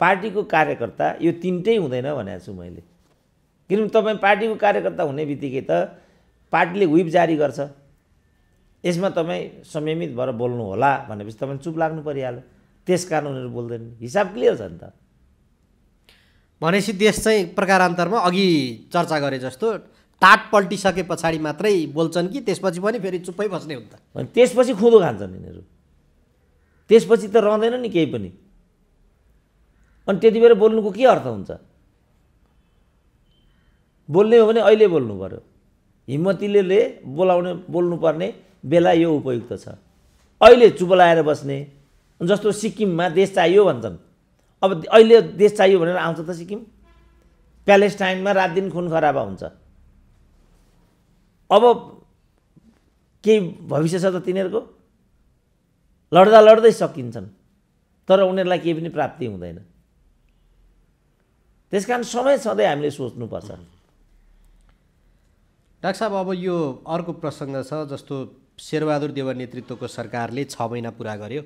पार्टीको कार्यकर्ता यो तिनटै हुँदैन भनेको छु मैले। किनभने तपाईँ पार्टीको कार्यकर्ता हुने बित्तिकै त पार्टीले व्हिप जारी गर्छ, यसमा तपाईँ संयमित भएर बोल्नु होला भनेपछि तपाईँ चुप लाग्नु परिहाल्यो। त्यसकारण उनीहरू बोल्दैन। हिसाब क्लियर छ नि त।
भनेपछि देश चाहिँ प्रकारान्तरमा अघि चर्चा गरे जस्तो टाट पल्टिसके पछाडि मात्रै बोल्छन् कि त्यसपछि पनि फेरि चुप्पै बस्ने हुन्छ?
त्यसपछि खुँदो खान्छन् यिनीहरू, त्यसपछि त रहँदैन नि केही पनि। अनि त्यति बेर बोल्नुको के अर्थ हुन्छ? बोल्ने हो भने अहिले बोल्नु पर्यो। हिम्मतीले बोल्नुपर्ने बेला यो उपयुक्त छ। अहिले चुप लाएर बस्ने, जस्तो सिक्किममा देश चाहियो भन्छन्, अब अहिले देश चाहियो भनेर आउँछ त सिक्किम? प्यालेस्टाइनमा रात दिन खुन खराबा हुन्छ। अब केही भविष्य छ त तिनीहरूको? लड्दा लड्दै सकिन्छन्, तर उनीहरूलाई केही पनि प्राप्ति हुँदैन। त्यसकारण समय सधैँ हामीले सोच्नुपर्छ।
डाक्टर साहब, अब यो अर्को प्रसङ्ग छ, जस्तो शेरबहादुर देउवा नेतृत्वको सरकारले 6 महिना पुरा गर्यो।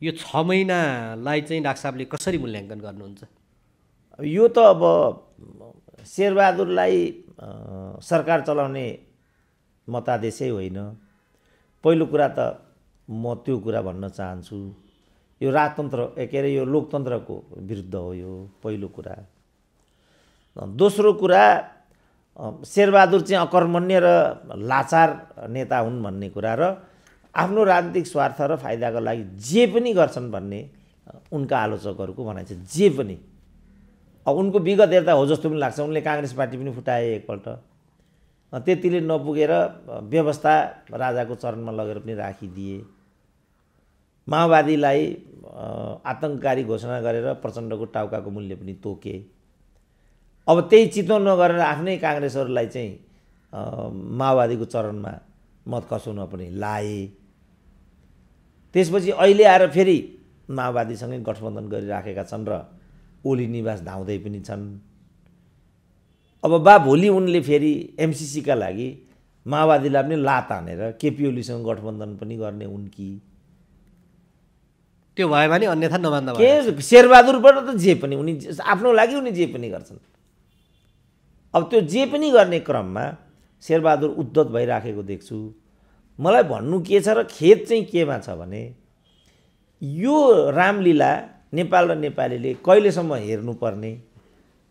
यो 6 महिनालाई चाहिँ डाक्टर साहबले कसरी मूल्याङ्कन गर्नुहुन्छ?
यो त अब शेरबहादुरलाई सरकार चलाउने मतादेशै होइन। पहिलो कुरा त म त्यो कुरा भन्न चाहन्छु, यो राजतन्त्र के अरे यो लोकतन्त्रको विरुद्ध हो यो पहिलो कुरा। दोस्रो कुरा, शेरबहादुर चाहिँ अकर्मण्य र लाचार नेता हुन् भन्ने कुरा र आफ्नो राजनीतिक स्वार्थ र फाइदाको लागि जे पनि गर्छन् भन्ने उनका आलोचकहरूको भनाइ छ। जे पनि, अब उनको विगत हेर्दा हो जस्तो पनि लाग्छ। उनले काङ्ग्रेस पार्टी पनि फुटाए एकपल्ट, त्यतिले नपुगेर व्यवस्था राजाको चरणमा लगेर पनि राखिदिए। माओवादीलाई आतङ्ककारी घोषणा गरेर प्रचण्डको टाउकाको मूल्य पनि तोके। अब त्यही चितवन नगरेर आफ्नै काङ्ग्रेसहरूलाई चाहिँ माओवादीको चरणमा मत खसाउन पनि लाए। त्यसपछि अहिले आएर फेरि माओवादीसँगै गठबन्धन गरिराखेका छन् र ओली निवास धाउँदै पनि छन्। अब भोलि उनले फेरि एमसिसीका लागि माओवादीलाई पनि लात हानेर केपी ओलीसँग गठबन्धन पनि गर्ने उनकी।
त्यो भयो भने अन्यथा नमान्दा
के शेरबहादुरबाट त जे पनि उनी आफ्नो लागि उनी जे पनि गर्छन्। अब त्यो जे पनि गर्ने क्रममा शेरबहादुर उद्धत भइराखेको देख्छु। मलाई भन्नु के छ र खेद चाहिँ केमा छ भने, यो रामलीला नेपाल र नेपालीले कहिलेसम्म हेर्नुपर्ने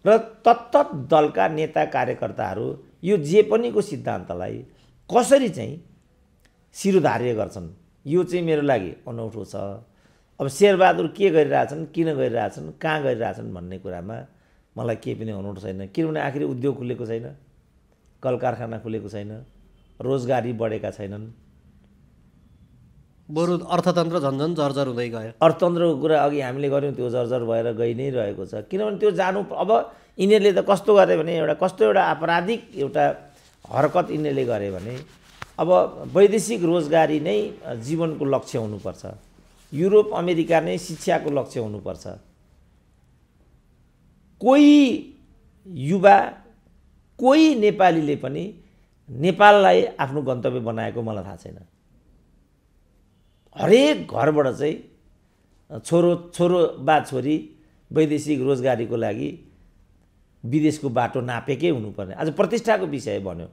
र तत्तत दलका नेता कार्यकर्ताहरू यो जे पनिको सिद्धान्तलाई कसरी चाहिँ शिरोधार्य गर्छन्, यो चाहिँ मेरो लागि अनौठो छ। अब शेरबहादुर के गरिरहेछन्, किन गरिरहेछन्, कहाँ गरिरहेछन् भन्ने कुरामा मलाई केही पनि अनौठो छैन। किनभने आखिर उद्योग खुलेको छैन, कल कारखाना खुलेको छैन, रोजगारी बढेका छैनन्,
बरु अर्थतन्त्र झन्झन जर्जर हुँदै गयो।
अर्थतन्त्रको कुरा अघि हामीले गऱ्यौँ, त्यो जर्जर भएर गइ नै रहेको छ। किनभने त्यो जानु, अब यिनीहरूले त कस्तो गरे भने कस्तो एउटा आपराधिक एउटा हरकत यिनीहरूले गरे भने, अब वैदेशिक रोजगारी नै जीवनको लक्ष्य हुनुपर्छ, युरोप अमेरिका नै शिक्षाको लक्ष्य हुनुपर्छ। कोही युवा, कोही नेपालीले पनि नेपाललाई आफ्नो गन्तव्य बनाएको मलाई थाहा छैन। हरेक घरबाट चाहिँ छोरो बा छोरी वैदेशिक रोजगारीको लागि विदेशको बाटो नापेकै हुनुपर्ने। आज प्रतिष्ठाको विषय बन्यो,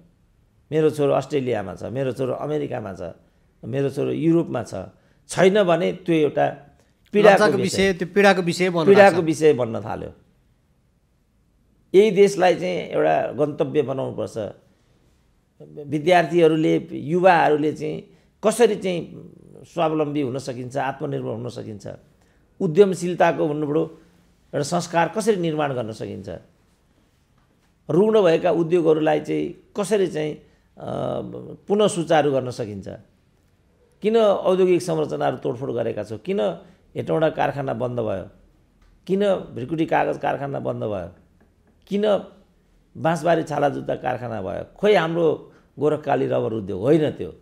मेरो छोरो अस्ट्रेलियामा छ, मेरो छोरो अमेरिकामा छ, मेरो छोरो युरोपमा छ, छैन भने त्यो एउटा पीडाको विषय बन्न थाल्यो। यही देशलाई चाहिँ एउटा गन्तव्य बनाउनुपर्छ। विद्यार्थीहरूले, युवाहरूले चाहिँ कसरी चाहिँ स्वावलम्बी हुन सकिन्छ, आत्मनिर्भर हुन सकिन्छ, उद्यमशीलताको भन्नुपऱ्यो एउटा संस्कार कसरी निर्माण गर्न सकिन्छ, रुग्ण भएका उद्योगहरूलाई चाहिँ कसरी चाहिँ पुनः सुचारू गर्न सकिन्छ। किन औद्योगिक संरचनाहरू तोडफोड गरेका छौँ, किन हेटौँडा कारखाना बन्द भयो, किन भ्रिकुटी कागज कारखाना बन्द भयो, किन बाँसबारी छाला जुत्ता कारखाना भयो? खोइ हाम्रो गोरखकाली रबर उद्योग होइन त्यो।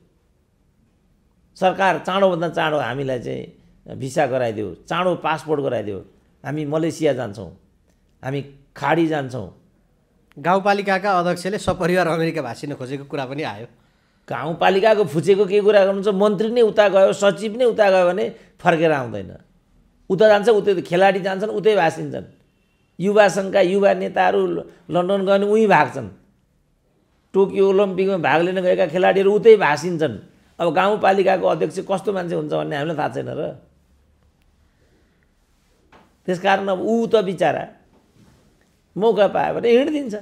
सरकार चाँडोभन्दा चाँडो हामीलाई चाहिँ भिसा गराइदियो, चाँडो पासपोर्ट गराइदियो, हामी मलेसिया जान्छौँ, हामी खाडी जान्छौँ।
गाउँपालिकाका अध्यक्षले सपरिवार अमेरिका भासिन खोजेको कुरा पनि आयो।
गाउँपालिकाको फुचेको के कुरा गर्नुहुन्छ? मन्त्री नै उता गयो, सचिव नै उता गयो भने फर्केर आउँदैन। उता जान्छ, उतै खेलाडी जान्छन्, उतै भासिन्छन्। युवा सङ्घका युवा नेताहरू लन्डन गयो भने उहीँ भाग्छन्। टोकियो ओलम्पिकमा भाग लिन गएका खेलाडीहरू उतै भासिन्छन्। अब गाउँपालिकाको अध्यक्ष कस्तो मान्छे हुन्छ भन्ने हामीलाई थाहा छैन र? त्यसकारण अब ऊ त बिचरा मौका पायो भने हिँडिदिन्छ।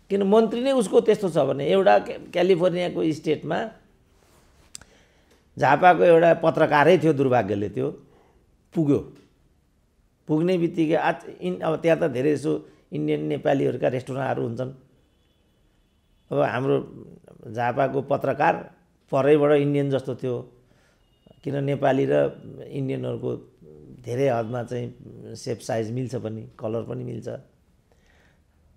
किन मन्त्री नै उसको त्यस्तो छ भने? एउटा क्यालिफोर्नियाको स्टेटमा झापाको एउटा पत्रकारै थियो, दुर्भाग्यले त्यो पुग्यो। पुग्ने बित्तिकै अब त्यहाँ त धेरै यसो इन्डियन नेपालीहरूका रेस्टुरेन्टहरू हुन्छन्। अब हाम्रो झापाको पत्रकार परैबाट इन्डियन जस्तो थियो, किन नेपाली र इन्डियनहरूको धेरै हदमा चाहिँ सेप साइज मिल्छ पनि, कलर पनि मिल्छ।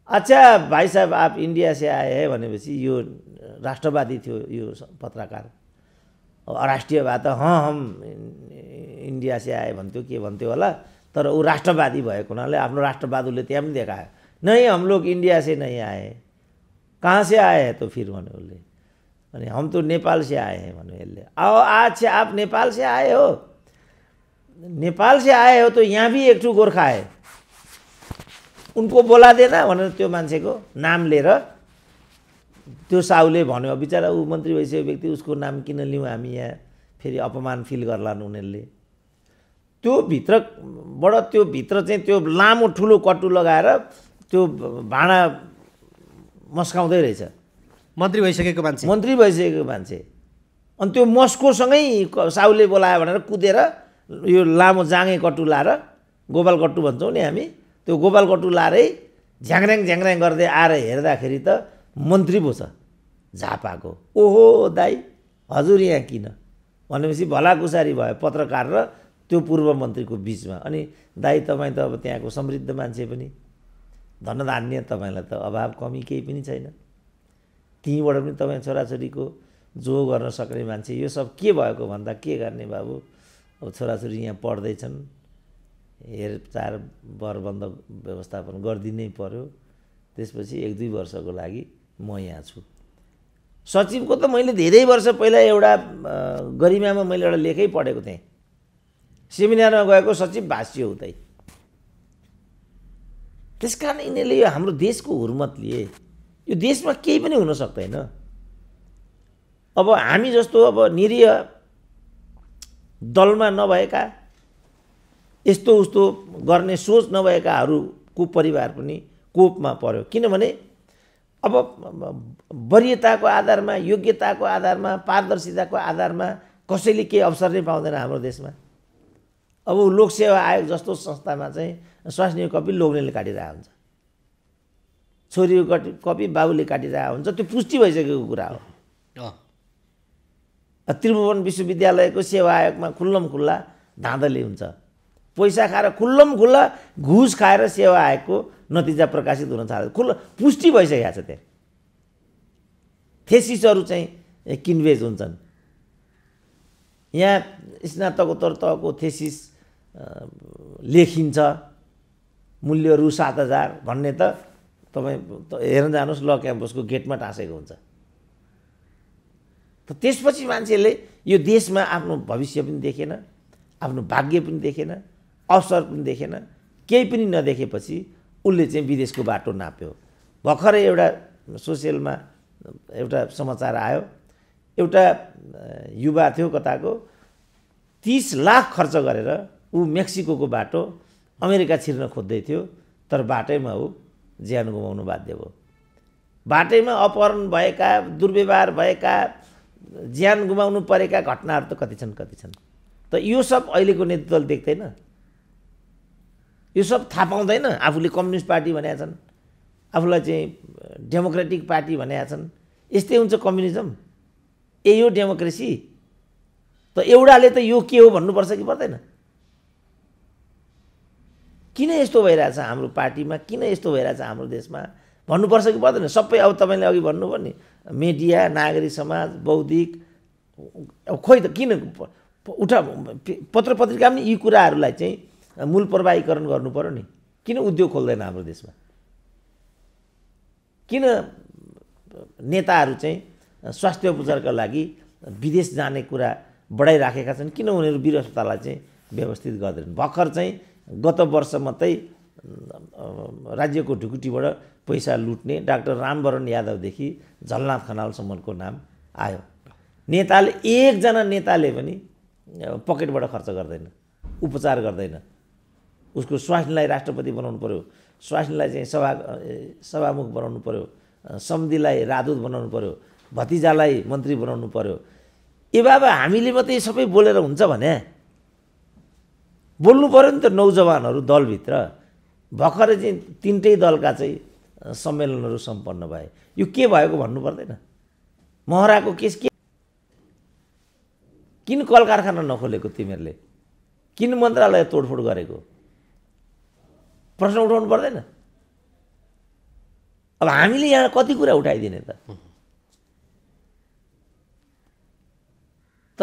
अच्छा भाई साहब आप इंडिया से आए हैं भनेपछि यो राष्ट्रवादी थियो यो पत्रकार, राष्ट्रियवाद त हम इंडिया से आए भन्थ्यो के भन्थ्यो होला, तर ऊ राष्ट्रवादी भएको हुनाले आफ्नो राष्ट्रवाद उसले त्यहाँ पनि देखायो। नहीं हम लोग इंडिया से नहीं आए। कहाँ से आए हैं तो फिर भन्यो उसले, अनि हम तो नेपाल से आए हैं भन्यो यसले। अच्छा आप नेपाल से आए हो, नेपाल से आए हो तो यहाँ भी एक ठो गोर्खा है, उनको बोला देना भनेर त्यो मान्छेको नाम लिएर त्यो साहुले भन्यो। बिचरा ऊ मन्त्री भइसकेको व्यक्ति, उसको नाम किन लिउँ हामी यहाँ, फेरि अपमान फिल गर्लान् उनीहरूले। त्यो भित्र चाहिँ त्यो लामो ठुलो कट्टु लगाएर त्यो भाँडा मस्काउँदै रहेछ।
मन्त्री भइसकेको
मान्छे अनि त्यो मस्कोसँगै साहुले बोलायो भनेर कुदेर यो लामो जाँगे कट्टु लाएर, गोपाल कट्टु भन्छौँ नि हामी, त्यो गोपाल कट्टु लाएरै झ्याङऱ्याङ गर्दै आएर हेर्दाखेरि त मन्त्री पो छ झापाको। ओहो दाइ हजुर यहाँ किन भनेपछि भलाकुसारी भयो पत्रकार र त्यो पूर्व मन्त्रीको बिचमा। अनि दाइ तपाईँ त अब त्यहाँको समृद्ध मान्छे पनि, धनधान्य तपाईँलाई त अभाव कमी केही पनि छैन, त्यहीँबाट पनि तपाईँ छोराछोरीको जो गर्न सक्ने मान्छे। यो सब के भएको भन्दा के गर्ने बाबु, अब छोराछोरी यहाँ पढ्दैछन्, हेरचाह बरबन्द व्यवस्थापन गरिदिनै पर्यो। त्यसपछि 1-2 वर्षको लागि म यहाँ छु। सचिवको त मैले धेरै वर्ष पहिला एउटा गरिमामा मैले एउटा लेखै पढेको थिएँ, सेमिनारमा गएको सचिव भाष्य उतै। त्यसकारण यिनीहरूले यो हाम्रो देशको हुर्मत लिए, यो देशमा केही पनि हुन सक्दैन। अब हामी जस्तो अब निरीह दलमा नभएका, यस्तो उस्तो गर्ने सोच नभएकाहरूको परिवार पनि कोपमा पर्यो। किनभने अब वरियताको आधारमा, योग्यताको आधारमा, पारदर्शिताको आधारमा कसैले केही अवसर नै पाउँदैन हाम्रो देशमा। अब लोकसेवा आयोग जस्तो संस्थामा चाहिँ स्वास्नीको कपी लोग्नेले काटिरहेको हुन्छ, छोरीको कपी बाबुले काटिरहेको हुन्छ, त्यो पुष्टि भइसकेको कुरा हो। त्रिभुवन विश्वविद्यालयको सेवा आयोगमा खुल्लम खुल्ला धाँधली हुन्छ, पैसा खाएर खुल्लम खुल्ला घुस खाएर सेवा आयोगको नतिजा प्रकाशित हुन थाल्यो, खुल्ला पुष्टि भइसकेको छ। त्यहाँ थेसिसहरू चाहिँ किनबेच हुन्छन्। यहाँ स्नातकोत्तर तहको थेसिस लेखिन्छ, मूल्य रु 7,000 भन्ने त तपाईँ हेर्न जानुहोस् ल क्याम्पसको गेटमा टाँसेको हुन्छ। त त्यसपछि मान्छेले यो देशमा आफ्नो भविष्य पनि देखेन, आफ्नो भाग्य पनि देखेन, अवसर पनि देखेन, केही पनि नदेखेपछि उसले चाहिँ विदेशको बाटो नाप्यो। भर्खरै एउटा सोसियलमा एउटा समाचार आयो, एउटा युवा थियो कताको, 30 लाख खर्च गरेर ऊ मेक्सिकोको बाटो अमेरिका छिर्न खोज्दै थियो, तर बाटैमा ऊ ज्यान गुमाउनु बाध्य भयो। बाटैमा अपहरण भएका, दुर्व्यवहार भएका, ज्यान गुमाउनु परेका घटनाहरू त कति छन्। त यो सब अहिलेको नेतृत्वले देख्दैन, यो सब थाहा पाउँदैन। आफूले कम्युनिस्ट पार्टी भनेका छन्, आफूलाई चाहिँ डेमोक्रेटिक पार्टी भनेका छन्। यस्तै हुन्छ कम्युनिजम, यही हो डेमोक्रेसी। त एउटाले त यो के हो भन्नुपर्छ कि पर्दैन? किन यस्तो भइरहेछ हाम्रो पार्टीमा, किन यस्तो भइरहेछ हाम्रो देशमा भन्नुपर्छ कि पर्दैन? सबै अब तपाईँले अघि भन्नुभयो नि, मिडिया, नागरिक समाज, बौद्धिक, अब खोइ त किन पत्र पत्रिका पनि यी कुराहरूलाई चाहिँ मूल प्रवाहीकरण गर्नु पर्यो नि। किन उद्योग खोल्दैन हाम्रो देशमा? किन नेताहरू चाहिँ स्वास्थ्य उपचारका लागि विदेश जाने कुरा बढाइराखेका छन्? किन उनीहरू वीर अस्पताललाई चाहिँ व्यवस्थित गर्दैनन्? भर्खर चाहिँ गत वर्ष मात्रै राज्यको ढुकुटीबाट पैसा लुट्ने डाक्टर रामवरण यादवदेखि झलनाथ खनालसम्मको नाम आयो। नेताले, एकजना नेताले पनि पकेटबाट खर्च गर्दैन, उपचार गर्दैन। उसको स्वास्नीलाई राष्ट्रपति बनाउनु पर्यो, स्वास्नीलाई चाहिँ सभामुख बनाउनु पर्यो, समधिलाई राजदूत बनाउनु पर्यो, भतिजालाई मन्त्री बनाउनु पर्यो। ए बाबा हामीले मात्रै सबै बोलेर हुन्छ भने बोल्नु पर्यो नि त। नौजवानहरू दलभित्र भर्खरै चाहिँ 3टै दलका चाहिँ सम्मेलनहरू सम्पन्न भए। यो के भएको भन्नु पर्दैन? महराको केस के? किन कल कारखाना नखोलेको तिमीहरूले? किन मन्त्रालय तोडफोड गरेको? प्रश्न उठाउनु पर्दैन? अब हामीले यहाँ कति कुरा उठाइदिने त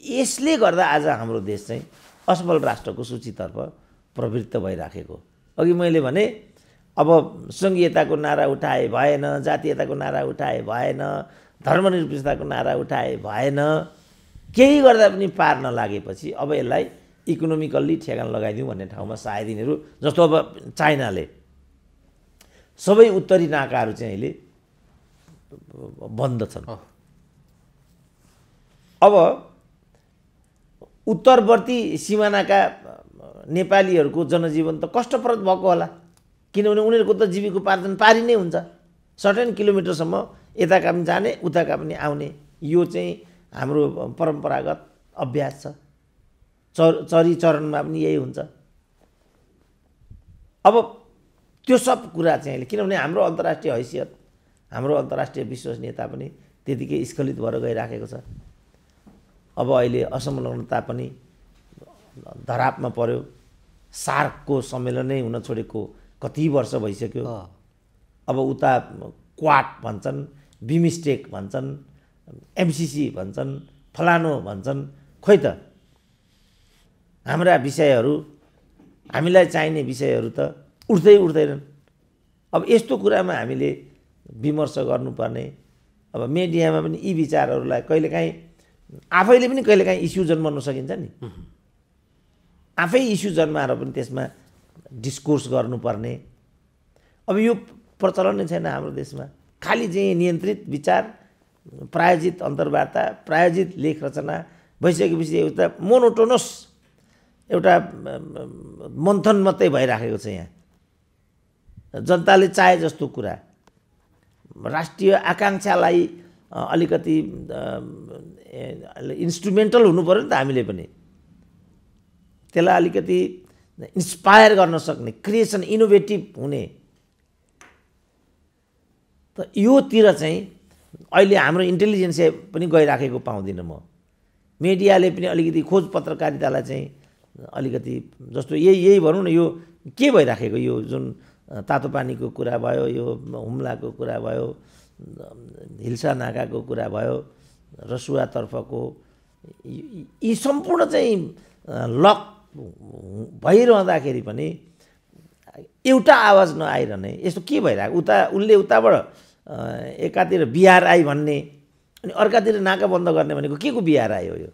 यसले गर्दा आज हाम्रो देश चाहिँ असफल राष्ट्रको सूचीतर्फ प्रवृत्त भइराखेको। अघि मैले भने अब सङ्घीयताको नारा उठाए भएन, जातीयताको नारा उठाए भएन, धर्मनिरपेक्षताको नारा उठाए भएन, केही गर्दा पनि पार नलागेपछि अब यसलाई इकोनोमिकल्ली ठेगान लगाइदिउँ भन्ने ठाउँमा सायद यिनीहरू, जस्तो अब चाइनाले सबै उत्तरी नाकाहरू चाहिँ अहिले बन्द छन्। अब उत्तरवर्ती सिमानाका नेपालीहरूको जनजीवन त कष्टप्रद भएको होला, किनभने उनीहरूको त जीविकोपार्जन पारी नै हुन्छ। सर्टेन किलोमिटरसम्म यताका पनि जाने उताका पनि आउने, यो चाहिँ हाम्रो परम्परागत अभ्यास छ। चरी चरणमा पनि यही हुन्छ। अब त्यो सब कुरा चाहिँ किनभने हाम्रो अन्तर्राष्ट्रिय हैसियत, हाम्रो अन्तर्राष्ट्रिय विश्वसनीयता पनि त्यतिकै स्खलित भएर गइराखेको छ। अब अहिले असंलग्नता पनि धरापमा पर्यो। सार्कको सम्मेलनै हुन छोडेको कति वर्ष भइसक्यो। अब उता क्वाड भन्छन्, बिमस्टेक भन्छन्, एमसिसी भन्छन्, फलानो भन्छन्, खोइ त हाम्रा विषयहरू, हामीलाई चाहिने विषयहरू त उठ्दैनन्। अब यस्तो कुरामा हामीले विमर्श गर्नुपर्ने। अब मिडियामा पनि यी विचारहरूलाई कहिलेकाहीँ आफैले पनि कहिलेकाहीँ इस्यु जन्माउन सकिन्छ नि, आफै इस्यु जन्माएर पनि त्यसमा डिस्कोर्स गर्नुपर्ने। अब यो प्रचलन नै छैन हाम्रो देशमा। खालि चाहिँ नियन्त्रित विचार, प्रायोजित अन्तर्वार्ता, प्रायोजित लेख रचना भइसकेपछि एउटा मोनोटोनस एउटा मन्थन मात्रै भइराखेको छ। यहाँ जनताले चाहे जस्तो कुरा, राष्ट्रिय आकाङ्क्षालाई अलिकति इन्स्ट्रुमेन्टल हुनु पर्यो नि त। हामीले पनि त्यसलाई अलिकति इन्स्पायर गर्न सक्ने, क्रिएसन, इनोभेटिभ हुने, त योतिर चाहिँ अहिले हाम्रो इन्टेलिजेन्सिया पनि गइराखेको पाउँदिनँ म। मिडियाले पनि अलिकति खोज पत्रकारितालाई चाहिँ अलिकति जस्तो यही भनौँ न, यो के भइराखेको, यो जुन तातो पानीको कुरा भयो, यो हुम्लाको कुरा भयो, हिल्सा नाकाको कुरा भयो, रसुवातर्फको, यी सम्पूर्ण चाहिँ लक भइरहँदाखेरि पनि एउटा आवाज नआइरहने, यस्तो के भइरहेको। उनले उताबाट एकातिर बिआरआई भन्ने अनि अर्कातिर नाका बन्द गर्ने भनेको के को बिआरआई हो यो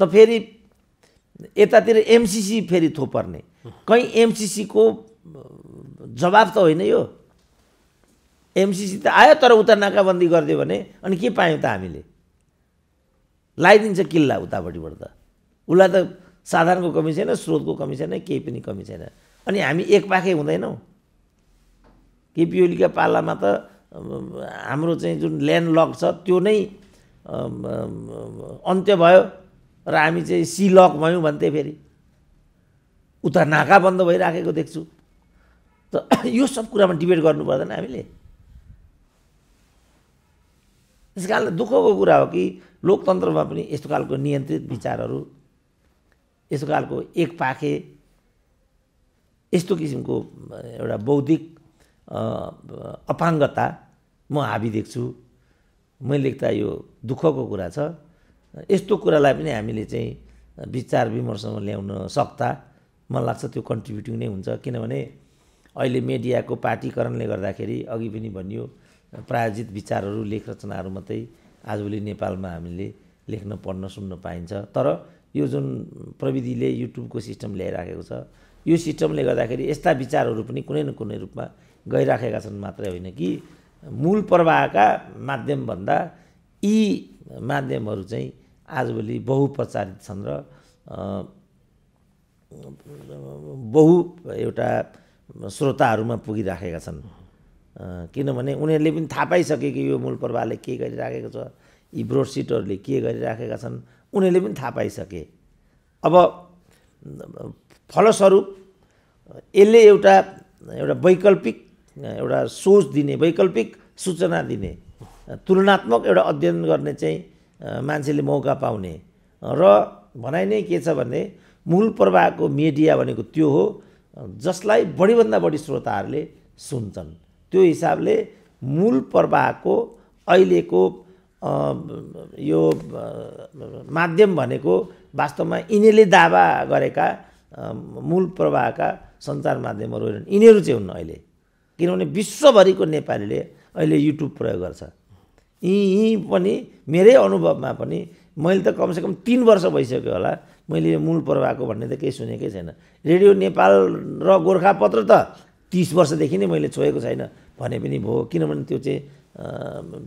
त? फेरि यतातिर एमसिसी फेरि थोपर्ने, कहीँ एमसिसीको जवाब त होइन यो। एमसिसी त आयो तर उता नाकाबन्दी गरिदियो भने अनि के पायौँ त हामीले? लगाइदिन्छ किल्ला उतापट्टिबाट त। उसलाई त साधनको कमी छैन, स्रोतको कमी छैन, केही पनि कमी छैन। अनि हामी एक पाखै हुँदैनौँ। केपी ओलीका पालामा त हाम्रो चाहिँ जुन ल्यान्ड लक छ त्यो नै अन्त्य भयो र हामी चाहिँ सी लक भयौँ भन्थे। फेरि उता नाका बन्द भइराखेको देख्छु। त यो सब कुरामा डिबेट गर्नु पर्दैन हामीले? त्यस कारणले दुःखको कुरा हो कि लोकतन्त्रमा पनि यस्तो खालको नियन्त्रित विचारहरू, यस्तो खालको एक पाखे, यस्तो किसिमको एउटा बौद्धिक अपाङ्गता म हाबी देख्छु। मैले लेख्दा यो दुःखको कुरा छ। यस्तो कुरालाई पनि हामीले चाहिँ विचार विमर्शमा ल्याउन सक्दा मलाई लाग्छ त्यो कन्ट्रिब्युटिङ नै हुन्छ। किनभने अहिले मिडियाको पार्टीकरणले गर्दाखेरि अघि पनि भनियो प्रायोजित विचारहरू, लेख रचनाहरू मात्रै आजभोलि नेपालमा हामीले लेख्न, पढ्न, सुन्न पाइन्छ। तर यो जुन प्रविधिले युट्युबको सिस्टम ल्याइराखेको छ, यो सिस्टमले गर्दाखेरि यस्ता विचारहरू पनि कुनै न कुनै रूपमा गइराखेका छन्। मात्रै होइन कि मूल प्रवाहका माध्यमभन्दा यी माध्यमहरू चाहिँ आजभोलि बहुप्रचारित छन् र बहु एउटा श्रोताहरूमा पुगिराखेका छन्। किनभने उनीहरूले पनि थाहा पाइसके कि यो मूल प्रवाहले के गरिराखेको छ, यी ब्रोडसिटहरूले के गरिराखेका छन्, उनीहरूले पनि थाहा पाइसके। अब फलस्वरूप यसले एउटा वैकल्पिक एउटा सोच दिने, वैकल्पिक सूचना दिने, तुलनात्मक एउटा अध्ययन गर्ने चाहिँ मान्छेले मौका पाउने। र भनाइ नै के छ भने मूल प्रवाहको मिडिया भनेको त्यो हो जसलाई बढीभन्दा बढी श्रोताहरूले सुन्छन्। त्यो हिसाबले मूल प्रवाहको अहिलेको यो माध्यम भनेको वास्तवमा यिनीहरूले दावा गरेका मूल प्रवाहका सञ्चार माध्यमहरू होइनन्, यिनीहरू चाहिँ हुन् अहिले। किनभने विश्वभरिको नेपालीले अहिले युट्युब प्रयोग गर्छ। यी पनि मेरै अनुभवमा पनि मैले त कमसेकम 3 वर्ष भइसक्यो होला मैले यो मूल प्रवाहको भन्ने त केही सुनेकै छैन। रेडियो नेपाल र गोर्खापत्र त 30 वर्षदेखि नै मैले छोएको छैन भने पनि भयो। किनभने त्यो चाहिँ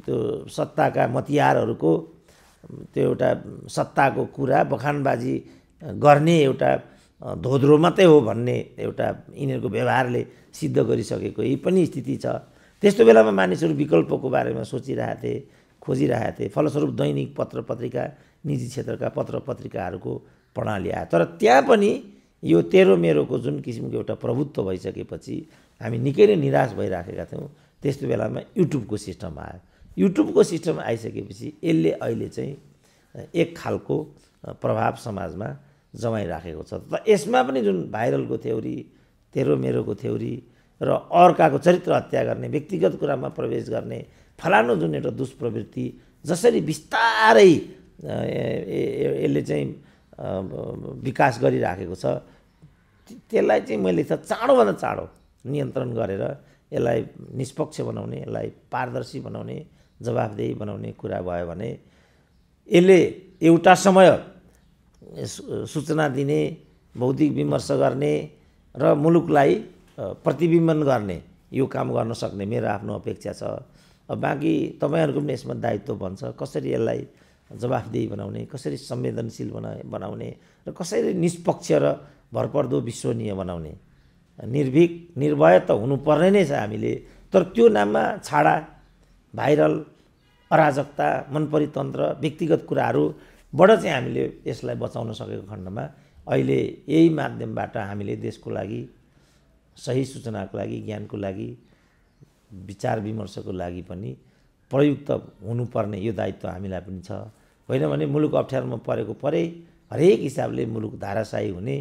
त्यो सत्ताका मतियारहरूको त्यो एउटा सत्ताको कुरा बखानबाजी गर्ने एउटा धोद्रो मात्रै हो भन्ने एउटा यिनीहरूको व्यवहारले सिद्ध गरिसकेको यही पनि स्थिति छ। त्यस्तो बेलामा मानिसहरू विकल्पको बारेमा सोचिरहेथे, खोजिरहेथे। फलस्वरूप दैनिक पत्र पत्रिका, निजी क्षेत्रका पत्र पत्रिकाहरूको प्रणाली आयो। तर त्यहाँ पनि यो तेरो मेरोको जुन किसिमको एउटा प्रभुत्व भइसकेपछि हामी निकै नै निराश भइराखेका थियौँ। त्यस्तो बेलामा युट्युबको सिस्टम आयो। युट्युबको सिस्टम आइसकेपछि यसले अहिले चाहिँ एक खालको प्रभाव समाजमा जमाइराखेको छ। त यसमा पनि जुन भाइरलको थ्योरी, तेरो मेरोको थ्योरी र अर्काको चरित्र हत्या गर्ने, व्यक्तिगत कुरामा प्रवेश गर्ने फलानु जुन एउटा दुष्प्रवृत्ति जसरी बिस्तारै यसले चाहिँ विकास गरिराखेको छ, त्यसलाई चाहिँ मैले त चाँडोभन्दा चाँडो नियन्त्रण गरेर यसलाई निष्पक्ष बनाउने, यसलाई पारदर्शी बनाउने, जवाफदेही बनाउने कुरा भयो भने यसले एउटा समय सूचना दिने, बौद्धिक विमर्श गर्ने र मुलुकलाई प्रतिबिम्बन गर्ने यो काम गर्न सक्ने मेरो आफ्नो अपेक्षा छ। अब बाँकी तपाईँहरूको पनि यसमा दायित्व बन्छ, कसरी यसलाई जवाफदेही बनाउने, कसरी संवेदनशील बनाउने र कसरी निष्पक्ष र भरपर्दो विश्वनीय बनाउने। निर्भीक निर्भय त हुनुपर्ने नै छ हामीले, तर त्यो नाममा छाडा, भाइरल, अराजकता, मनपरितन्त्र, व्यक्तिगत कुराहरूबाट चाहिँ हामीले यसलाई बचाउन सकेको खण्डमा अहिले यही माध्यमबाट हामीले देशको लागि, सही सूचनाको लागि, ज्ञानको लागि, विचार विमर्शको लागि पनि प्रयुक्त हुनुपर्ने यो दायित्व हामीलाई पनि छ। होइन भने मुलुक अप्ठ्यारोमा परेको परे, हरेक हिसाबले मुलुक धाराशायी हुने,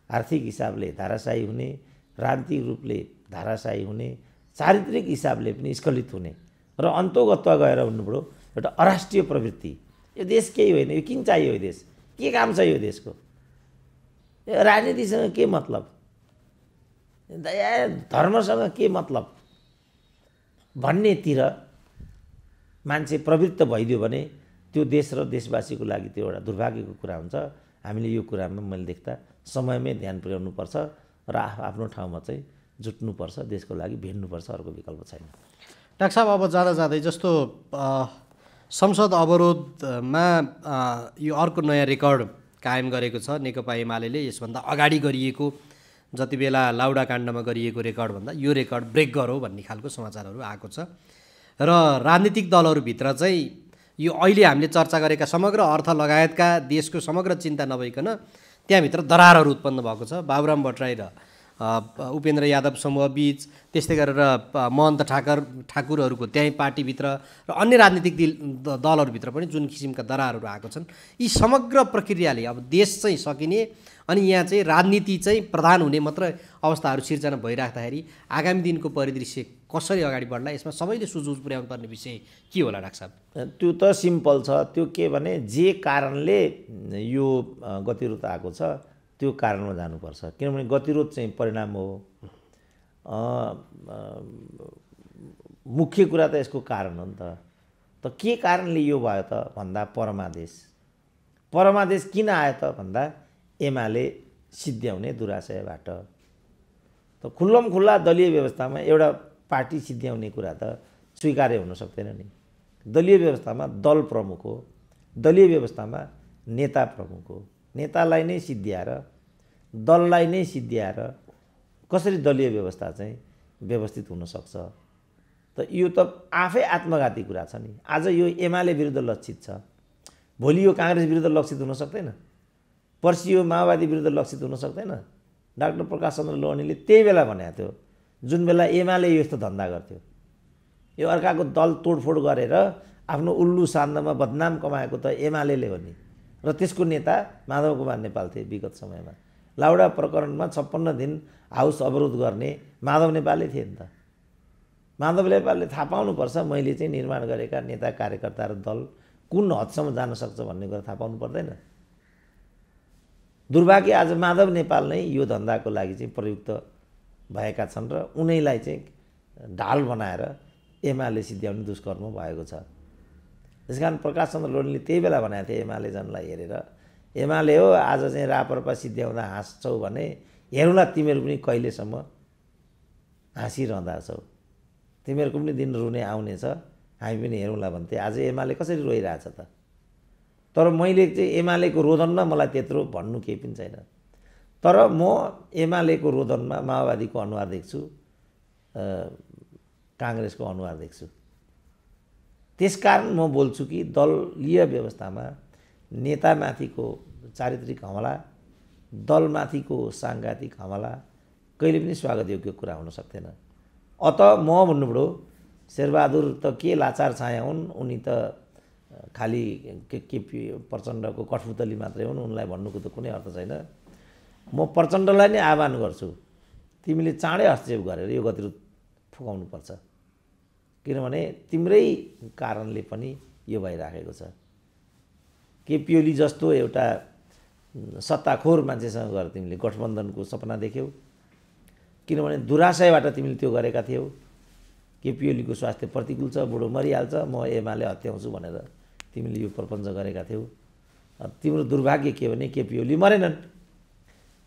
आर्थिक हिसाबले धाराशायी हुने, राजनीतिक रूपले धाराशायी हुने, चारित्रिक हिसाबले पनि स्खलित हुने र अन्तोगत्वा गएर हुनुपर्यो एउटा अराष्ट्रिय प्रवृत्ति। यो देश केही होइन, यो किन चाहियो? यो देश के काम छ? यो देशको राजनीतिसँग के मतलब, धर्मसँग के मतलब भन्नेतिर मान्छे प्रवृत्त भइदियो भने त्यो देश र देशवासीको लागि त्यो एउटा दुर्भाग्यको कुरा हुन्छ। हामीले यो कुरामा मैले देख्दा समयमै ध्यान पुर्याउनुपर्छ र आफ्नो ठाउँमा चाहिँ जुट्नुपर्छ, देशको लागि भिड्नुपर्छ, अर्को विकल्प छैन।
डाक्टर साहब, अब जाँदा जाँदै जस्तो संसद अवरोधमा यो अर्को नयाँ रेकर्ड कायम गरेको छ नेकपा एमाले। यसभन्दा अगाडि गरिएको जति बेला लाउडा काण्डमा गरिएको रेकर्डभन्दा यो रेकर्ड ब्रेक गरौँ भन्ने खालको समाचारहरू आएको छ। र राजनीतिक दलहरूभित्र चाहिँ यो अहिले हामीले चर्चा गरेका समग्र अर्थ लगायतका देशको समग्र चिन्ता नभइकन त्यहाँभित्र दरारहरू उत्पन्न भएको छ। बाबुराम भट्टराई र उपेन्द्र यादव समूह बीच, त्यस्तै गरेर महन्त ठाकुरहरूको त्यहीँ पार्टीभित्र र अन्य राजनीतिक दलहरूभित्र पनि जुन किसिमका दरारहरू आएको छन्, यी समग्र प्रक्रियाले अब देश चाहिँ सकिने अनि यहाँ चाहिँ राजनीति चाहिँ प्रधान हुने मात्र अवस्थाहरू सिर्जना भइराख्दाखेरि आगामी दिनको परिदृश्य कसरी अगाडि बढ्ला, यसमा सबैले सुझाव पुर्याउनु पर्ने विषय के होला डाक्टर साहब?
त्यो त सिम्पल छ। त्यो के भने जे कारणले यो गतिरोध आएको छ त्यो कारणमा जानुपर्छ। किनभने गतिरोध चाहिँ परिणाम हो। मुख्य कुरा त यसको कारण हो नि त। त के कारणले यो भयो त भन्दा परमादेश किन आयो त भन्दा एमाले सिद्ध्याउने दुराशयबाट। त खुल्लम खुल्ला दलीय व्यवस्थामा एउटा पार्टी सिद्ध्याउने कुरा त स्वीकार्य हुन सक्दैन नि। दलीय व्यवस्थामा दल प्रमुख हो, दलीय व्यवस्थामा नेता प्रमुख हो। नेतालाई नै सिद्ध्याएर, दललाई नै सिद्ध्याएर कसरी दलीय व्यवस्था चाहिँ व्यवस्थित हुन सक्छ? त यो त आफै आत्मघाती कुरा छ नि। आज यो एमाले विरुद्ध लक्षित छ, भोलि यो काङ्ग्रेस विरुद्ध लक्षित हुन सक्दैन, पर्सि यो माओवादी विरुद्ध लक्षित हुन सक्दैन। डाक्टर प्रकाश चन्द्र लोहनीले त्यही बेला भनेको थियो, जुन बेला एमाले यस्तो धन्दा गर्थ्यो, यो अर्काको दल तोडफोड गरेर आफ्नो उल्लु सान्दामा बदनाम कमाएको त एमाले हो नि। र त्यसको नेता माधव कुमार नेपाल थिए विगत समयमा। लाउडा प्रकरणमा 56 दिन हाउस अवरोध गर्ने माधव नेपालले थिए नि त। माधव नेपालले थाहा पाउनुपर्छ मैले चाहिँ निर्माण गरेका नेता कार्यकर्ता र दल कुन हदसम्म जान सक्छ भन्ने कुरा थाहा पाउनु पर्दैन। दुर्भाग्य आज माधव नेपाल नै यो धन्दाको लागि चाहिँ प्रयुक्त भएका छन् र उनैलाई चाहिँ ढाल बनाएर एमाले सिद्ध्याउने दुष्कर्म भएको छ। त्यसकारण प्रकाश चन्द्र लोलेले त्यही बेला भनेको थिए एमाले जनलाई हेरेर, एमाले हो आज चाहिँ राप्रपा सिद्ध्याउँदा हाँस्छौ भने हेरौँला तिमीहरू पनि कहिलेसम्म हाँसिरहँदा छौ, तिमीहरूको पनि दिन रुने आउनेछ, हामी पनि हेरौँला भन्थे। आज एमाले कसरी रोइरहेछ त? तर मैले चाहिँ एमालेको रोदनमा मलाई त्यत्रो भन्नु केही पनि छैन। तर म एमालेको रोदनमा माओवादीको अनुहार देख्छु, काङ्ग्रेसको अनुहार देख्छु। त्यसकारण म बोल्छु कि दलीय व्यवस्थामा नेतामाथिको चारित्रिक हमला, दलमाथिको साङ्घातिक हमला कहिले पनि स्वागतयोग्य कुरा हुन सक्दैन। अत म भन्नुभयो शेरबहादुर त के लाचार छाया हुन्, उनी त खालि केपी प्रचण्डको कठपुतली मात्रै हुन्, उनलाई भन्नुको त कुनै अर्थ छैन। म प्रचण्डलाई नै आह्वान गर्छु, तिमीले चाँडै हस्तक्षेप गरेर यो गतिरोध फुकाउनुपर्छ, किनभने तिम्रै कारणले पनि यो भइराखेको छ। केपी ओली जस्तो एउटा सत्ताखोर मान्छेसँग गएर तिमीले गठबन्धनको सपना देख्यौ, किनभने दुराशयबाट तिमीले त्यो गरेका थियौ। केपी ओलीको स्वास्थ्य प्रतिकूल छ, बुढो मरिहाल्छ, म एमाले हत्याउँछु भनेर तिमीले यो प्रपञ्च गरेका थियौ। तिम्रो दुर्भाग्य के भने केपी ओली मरेनन्।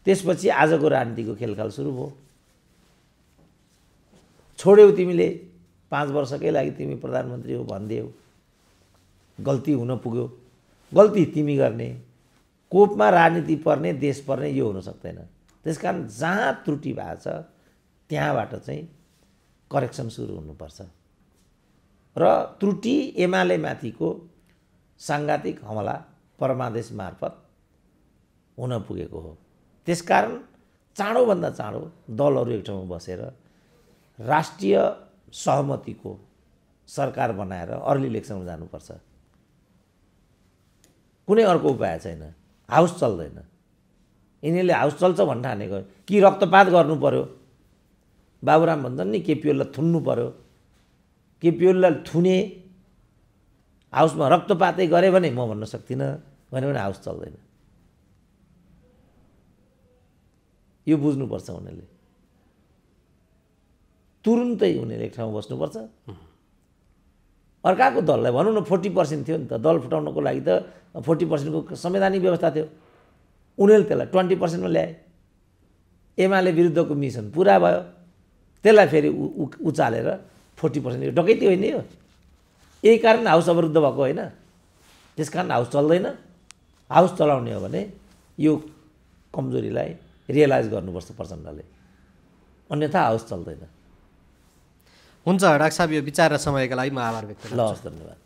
त्यसपछि आजको राजनीतिको खेलखाल सुरु भयो। छोड्यौ तिमीले, 5 वर्षकै लागि तिमी प्रधानमन्त्री हो भनिदियौ, गल्ती हुन पुग्यो। गल्ती तिमी गर्ने, कोपमा राजनीति पर्ने, देश पर्ने यो हुन सक्दैन। त्यसकारण जहाँ त्रुटि भएको छ त्यहाँबाट चाहिँ करेक्सन सुरु हुनुपर्छ। र त्रुटि एमाले माथिको साङ्घातिक हमला परमादेश मार्फत हुन पुगेको हो। त्यसकारण चाँडोभन्दा चाँडो दलहरू एक ठाउँमा बसेर राष्ट्रिय सहमतिको सरकार बनाएर अर्ली इलेक्सनमा जानुपर्छ। कुनै अर्को उपाय छैन। हाउस चल्दैन। यिनीहरूले हाउस चल्छ भन्न ठानेको कि रक्तपात गर्नु पर्यो। बाबुराम भन्छन् नि केपी ओलीलाई थुन्नु पर्यो। केपी ओलीलाई थुने, हाउसमा रक्तपातै गरे भने म भन्न सक्दिनँ, भने हाउस चल्दैन। यो बुझ्नुपर्छ उनीहरूले। तुरुन्तै उनीहरूले एक ठाउँमा बस्नुपर्छ। अर्काको दललाई भनौँ न 40% थियो नि त, दल फुटाउनको लागि त 40%को संवैधानिक व्यवस्था थियो। उनीहरूले त्यसलाई 20%मा ल्याए। एमाले विरुद्धको मिसन पुरा भयो, त्यसलाई फेरि उचालेर 40% डकैती होइन यो। यही कारण हाउस अवरुद्ध भएको होइन। त्यसकारण हाउस चल्दैन। हाउस चलाउने हो भने यो कमजोरीलाई रियलाइज गर्नुपर्छ प्रचण्डले, अन्यथा हाउस चल्दैन।
हुन्छ डाक्टर साहब, यो विचार र समयका लागि म आभार व्यक्त गर्छु।
ल हस्, धन्यवाद।